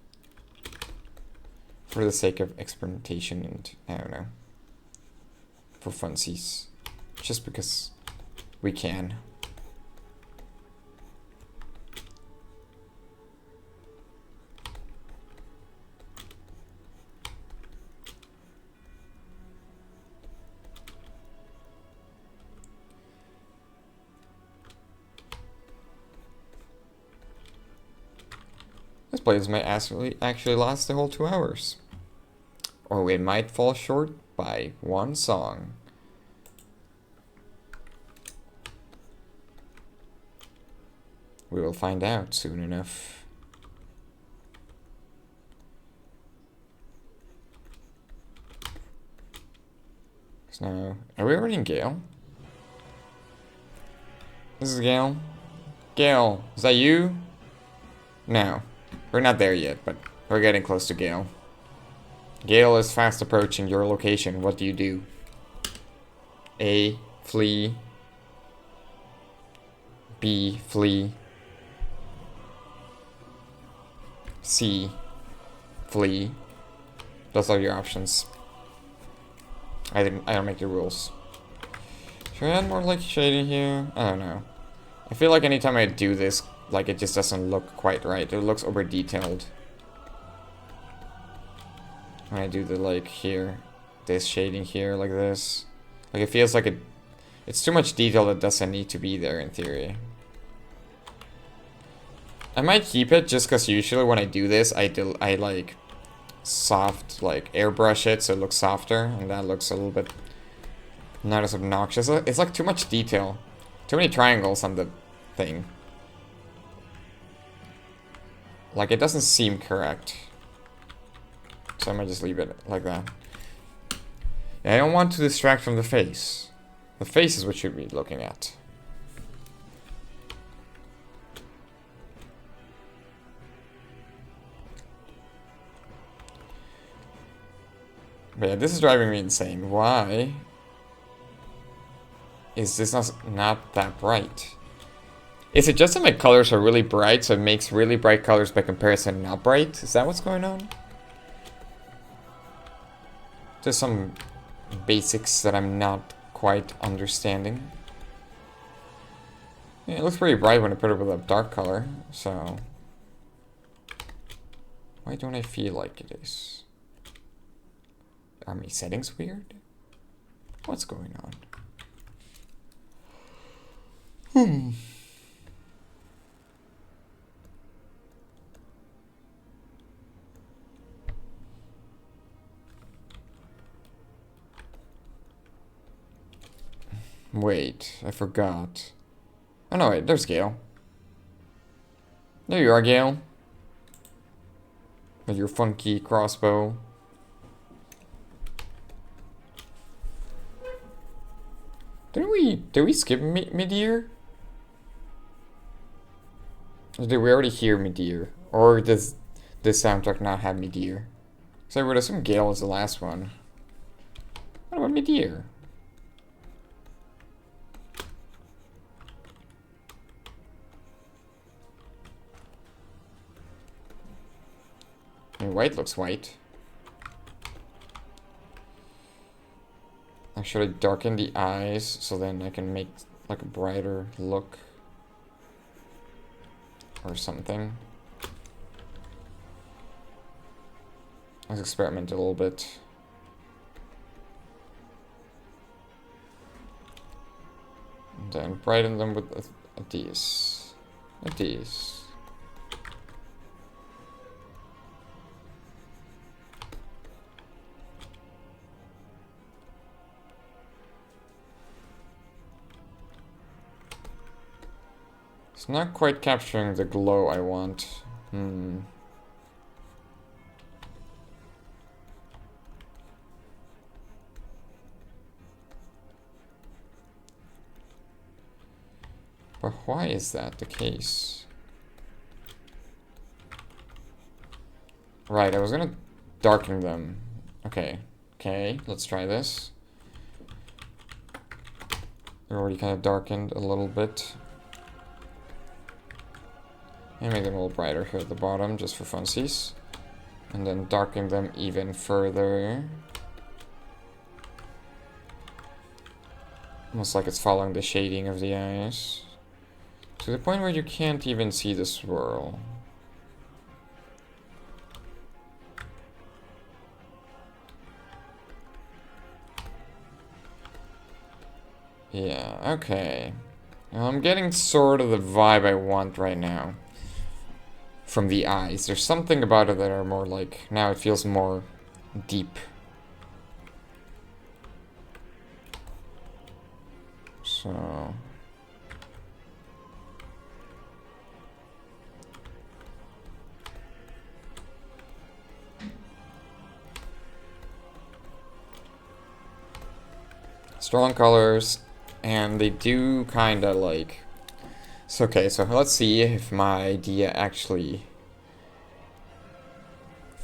For the sake of experimentation and, I don't know. For funsies. Just because we can. This playlist might actually last the whole 2 hours. Or we might fall short by 1 song. We will find out soon enough. So now, are we already in Gale? This is Gale. Gale, is that you? No. We're not there yet, but we're getting close to Gale. Gale is fast approaching your location. What do you do? A. Flee. B. Flee. C. Flee. Those are your options. I don't make the rules. Should I add more like shading here? I don't know. I feel like anytime I do this, like it just doesn't look quite right. It looks over detailed. When I do the like here, this shading here like this. Like it feels like it's too much detail that doesn't need to be there in theory. I might keep it just because usually when I do this, I like soft, like airbrush it so it looks softer, and that looks a little bit not as obnoxious. It's like too much detail. Too many triangles on the thing. Like, it doesn't seem correct. So I might just leave it like that. I don't want to distract from the face. The face is what you should be looking at. But yeah, this is driving me insane. Why is this not that bright? Is it just that my colors are really bright, so it makes really bright colors by comparison not bright? Is that what's going on? There's some basics that I'm not quite understanding. Yeah, it looks pretty bright when I put it with a dark color, so... Why don't I feel like it is? Are my settings weird? What's going on? Wait, I forgot. Oh no, wait, there's Gale. There you are, Gale. With your funky crossbow. Did we skip mid-year? Or did we already hear mid-year? Or does this soundtrack not have mid-year? So I would assume Gale was the last one. What about mid-year? I mean, white looks white. Or should I darken the eyes so then I can make like a brighter look? Or something. Let's experiment a little bit. And then brighten them with these. It is. It's not quite capturing the glow I want. But why is that the case? Right, I was gonna darken them. Okay, let's try this. They're already kind of darkened a little bit. And make them a little brighter here at the bottom, just for funsies. And then darken them even further. Almost like it's following the shading of the eyes. To the point where you can't even see the swirl. Yeah, okay. Well, I'm getting sort of the vibe I want right now. From the eyes. There's something about it that are more like... Now it feels more deep. So... Strong colors, and they do kind of like... So, okay, so let's see if my idea actually...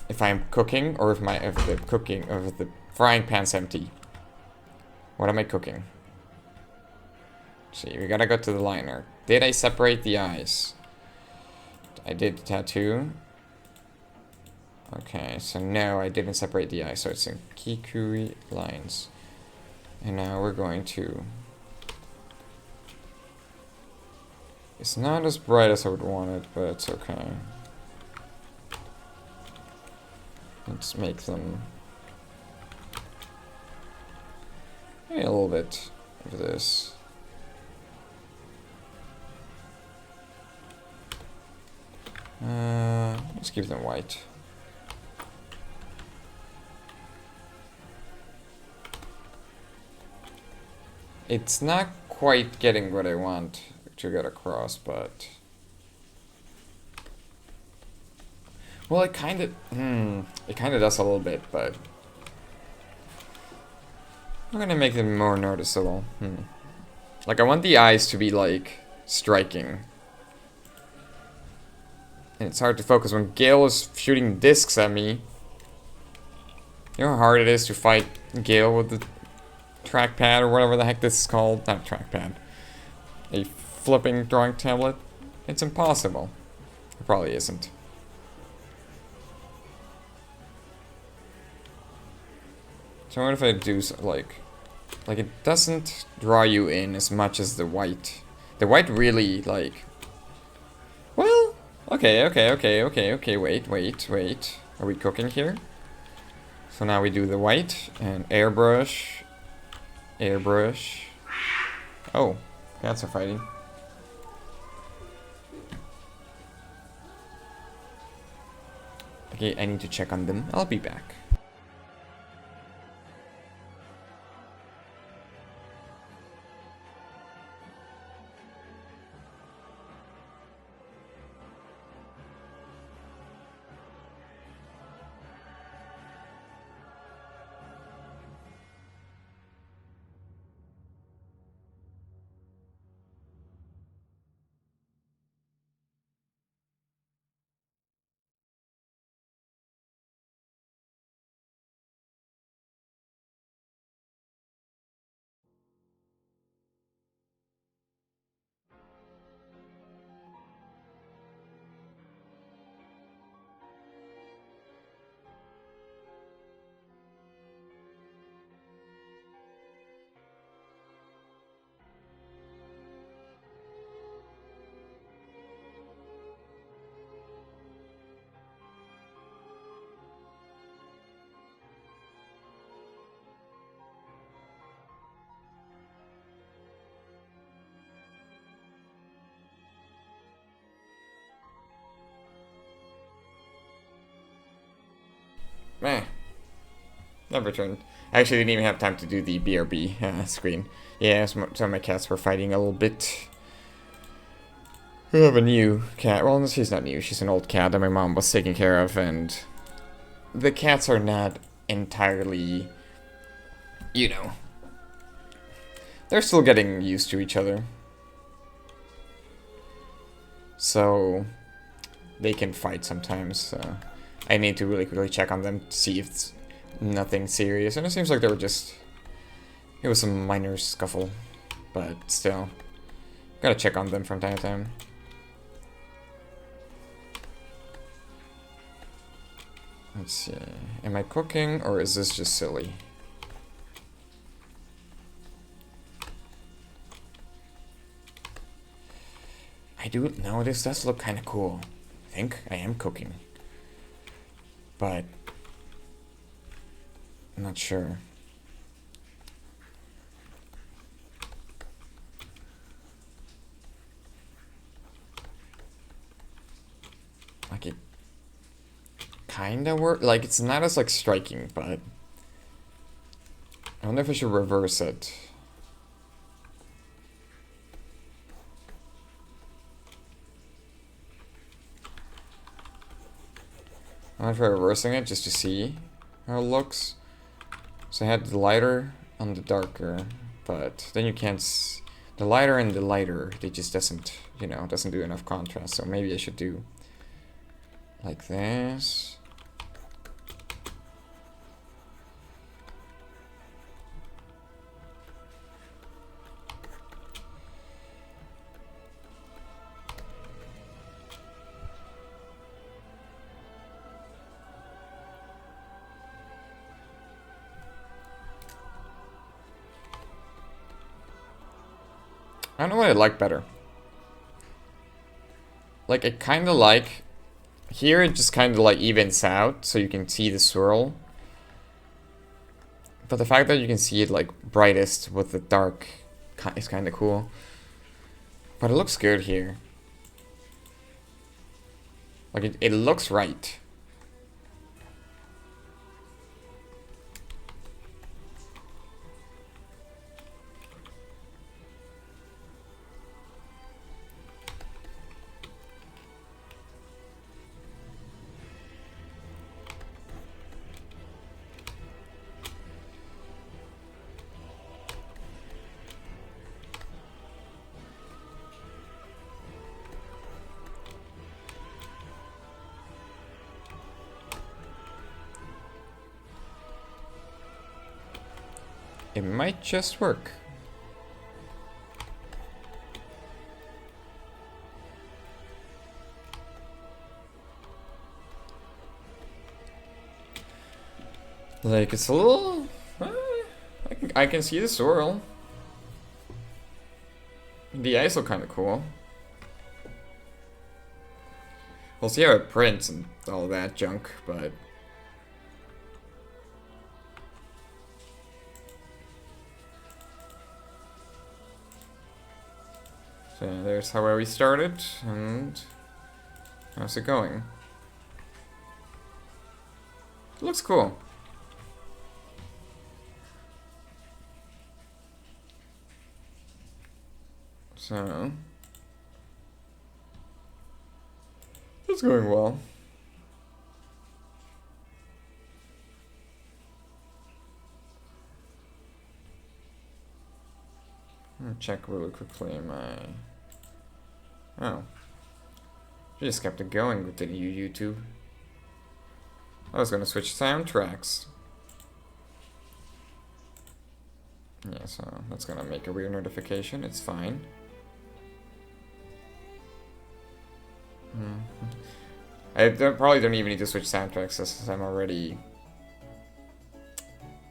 If I'm cooking, or if the frying pan's empty. What am I cooking? See, we gotta go to the liner. Did I separate the eyes? I did the tattoo. Okay, so no, I didn't separate the eyes, so it's in kikuri lines. And now we're going to... It's not as bright as I would want it, but it's okay. Let's make them... Maybe a little bit of this. Let's give them white. It's not quite getting what I want to get across, but... Well, it kind of... it kind of does a little bit, but... I'm gonna make them more noticeable. Like, I want the eyes to be, like, striking. And it's hard to focus when Gale is shooting discs at me. You know how hard it is to fight Gale with the trackpad or whatever the heck this is called? Not trackpad. A flipping drawing tablet? It's impossible. It probably isn't. So what if I do, like it doesn't draw you in as much as the white. The white really, like... Well, okay, wait. Are we cooking here? So now we do the white, and airbrush. Oh, cats are fighting. Okay, I need to check on them. I'll be back. Meh. Never turned. I actually didn't even have time to do the BRB screen. Yeah, some of my cats were fighting a little bit. We have a new cat. Well, she's not new. She's an old cat that my mom was taking care of, and the cats are not entirely, you know, they're still getting used to each other. So they can fight sometimes. I need to really quickly check on them to see if it's nothing serious. And it seems like they were just... It was some minor scuffle. But still. Gotta check on them from time to time. Let's see. Am I cooking or is this just silly? I do know this does look kind of cool. I think I am cooking. But I'm not sure. Like it kinda work. Like it's not as like striking, but I wonder if I should reverse it. I wonder if I'm reversing it just to see how it looks. So I had the lighter on the darker, but then you can't. The lighter and the lighter, they just doesn't, you know, doesn't do enough contrast. So maybe I should do like this. I don't know what I like better. Like, I kind of like... Here it just kind of like evens out, so you can see the swirl. But the fact that you can see it like brightest with the dark is kind of cool. But it looks good here. Like, it looks right. It might just work. Like, it's a little... I can see the swirl. The eyes look kind of cool. We'll see how it prints and all that junk, but... So there's how we started, and how's it going? It looks cool. So it's going well. I'll check really quickly my... Oh. You just kept it going with the new YouTube. I was gonna switch soundtracks. Yeah, so that's gonna make a weird notification. It's fine. I probably don't even need to switch soundtracks since I'm already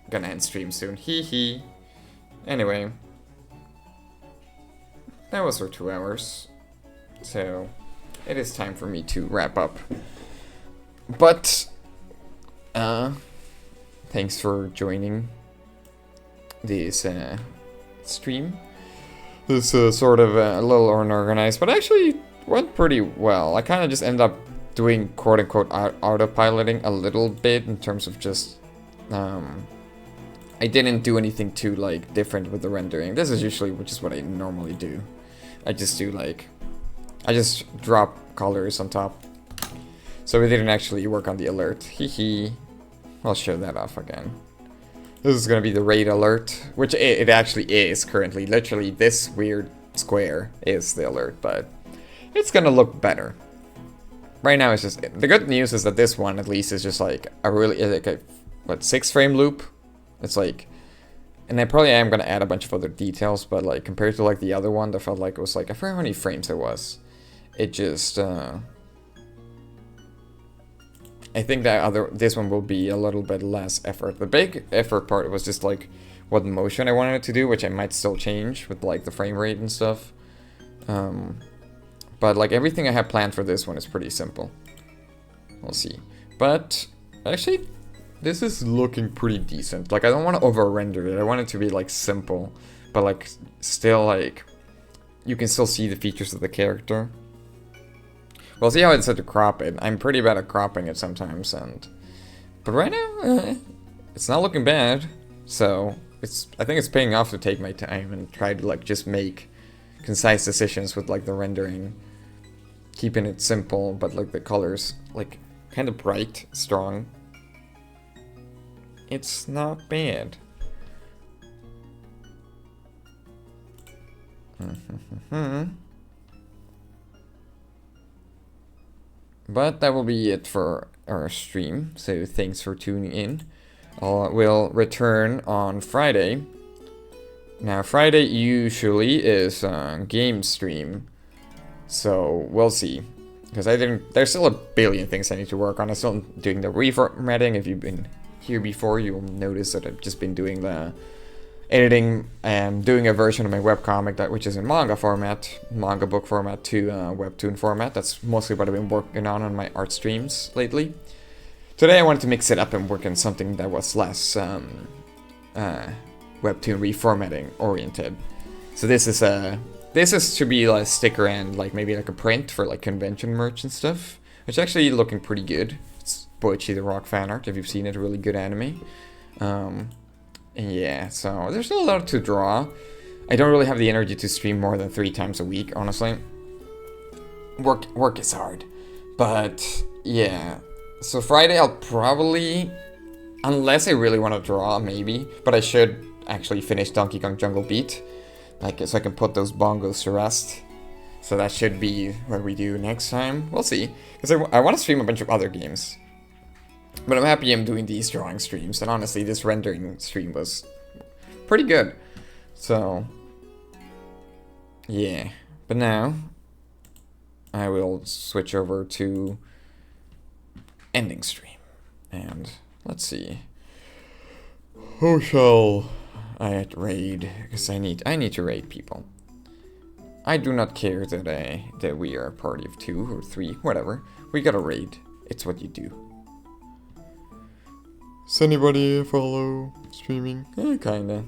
gonna end stream soon. Hee hee. Anyway. That was for 2 hours. So, it is time for me to wrap up. But, thanks for joining this stream. This sort of a little unorganized, but actually went pretty well. I kind of just ended up doing quote-unquote autopiloting a little bit in terms of just I didn't do anything too like different with the rendering. This is usually which is what I normally do. I just do like I just drop colors on top. So we didn't actually work on the alert. Hee. I'll show that off again. This is gonna be the raid alert, which it actually is currently. Literally this weird square is the alert, but it's gonna look better. Right now it's just, the good news is that this one at least is just like a really, like a, what, 6-frame loop? It's like, and I probably am gonna add a bunch of other details, but like compared to like the other one that felt like it was like, I forget how many frames it was. It just, I think that this one will be a little bit less effort. The big effort part was just like what motion I wanted it to do, which I might still change with like the frame rate and stuff. But like everything I have planned for this one is pretty simple. We'll see. But actually, this is looking pretty decent. Like I don't want to over render it. I want it to be like simple, but like still like you can still see the features of the character. We'll see how I decide to crop it. I'm pretty bad at cropping it sometimes, but right now it's not looking bad. So I think it's paying off to take my time and try to like just make concise decisions with like the rendering, keeping it simple, but like the colors like kind of bright, strong. It's not bad. But that will be it for our stream, so thanks for tuning in. We'll return on Friday. Now, Friday usually is game stream, so we'll see. Because there's still a billion things I need to work on. I'm still doing the reformatting. If you've been here before, you'll notice that I've just been doing the editing and doing a version of my webcomic which is in manga book format to webtoon format. That's mostly what I've been working on my art streams lately. Today I wanted to mix it up and work on something that was less webtoon reformatting oriented. So this is to be like a sticker and like maybe like a print for like convention merch and stuff, which actually looking pretty good. It's Boichi the Rock fan art, if you've seen it, a really good anime. Yeah, so there's still a lot to draw. I don't really have the energy to stream more than 3 times a week, honestly. Work is hard. But yeah. So Friday I'll probably, unless I really want to draw, maybe, but I should actually finish Donkey Kong Jungle Beat, like so I can put those bongos to rest. So that should be what we do next time. We'll see, because I want to stream a bunch of other games. But I'm happy I'm doing these drawing streams, and honestly, this rendering stream was pretty good. So, yeah. But now, I will switch over to ending stream. And, let's see. Who shall I raid? Because I need to raid people. I do not care that we are a party of 2 or 3, whatever. We gotta raid. It's what you do. Does anybody follow streaming? Kinda.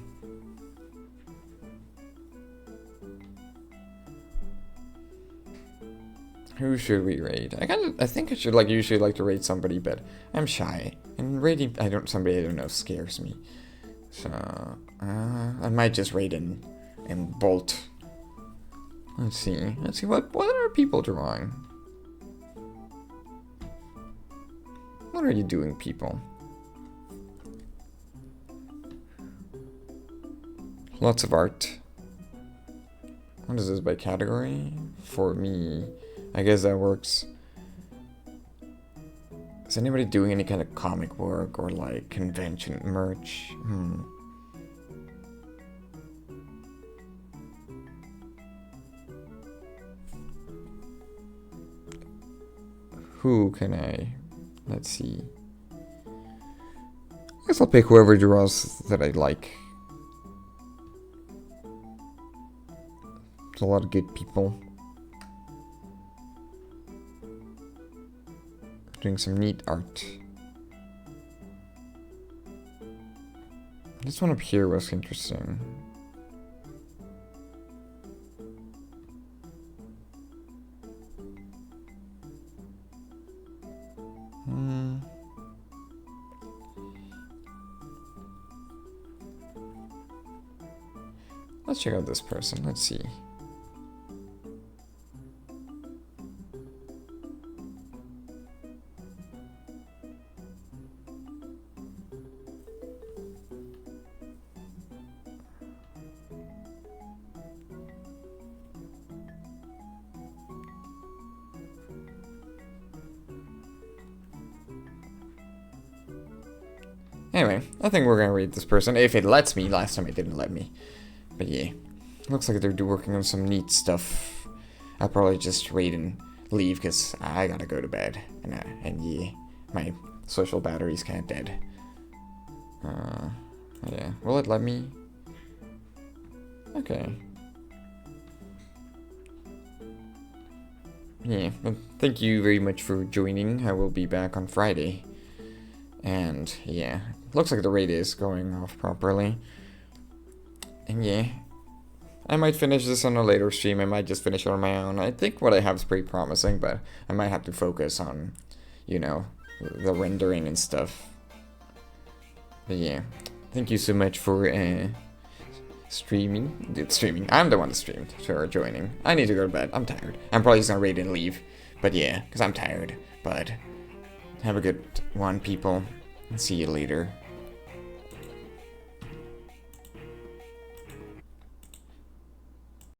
Who should we raid? I think I should usually like to raid somebody, but I'm shy. And raiding somebody I don't know scares me. So I might just raid in Bolt. Let's see what are people drawing? What are you doing, people? Lots of art. What is this by category? For me, I guess that works. Is anybody doing any kind of comic work or like convention merch? Who can I? Let's see. I guess I'll pick whoever draws that I like. There's a lot of good people doing some neat art. This one up here was interesting. Let's check out this person. Let's see. Anyway, I think we're gonna read this person, if it lets me. Last time it didn't let me. But yeah, looks like they're working on some neat stuff. I'll probably just read and leave, because I gotta go to bed. And yeah, my social battery's kinda dead. Yeah, will it let me? Okay. Yeah, well, thank you very much for joining. I will be back on Friday. And yeah, looks like the raid is going off properly. And yeah, I might finish this on a later stream. I might just finish it on my own. I think what I have is pretty promising, but I might have to focus on, you know, the rendering and stuff. But yeah, thank you so much for streaming. I'm the one that streamed, for joining. I need to go to bed. I'm tired. I'm probably just gonna raid and leave. But yeah, because I'm tired. But have a good one, people. See you later.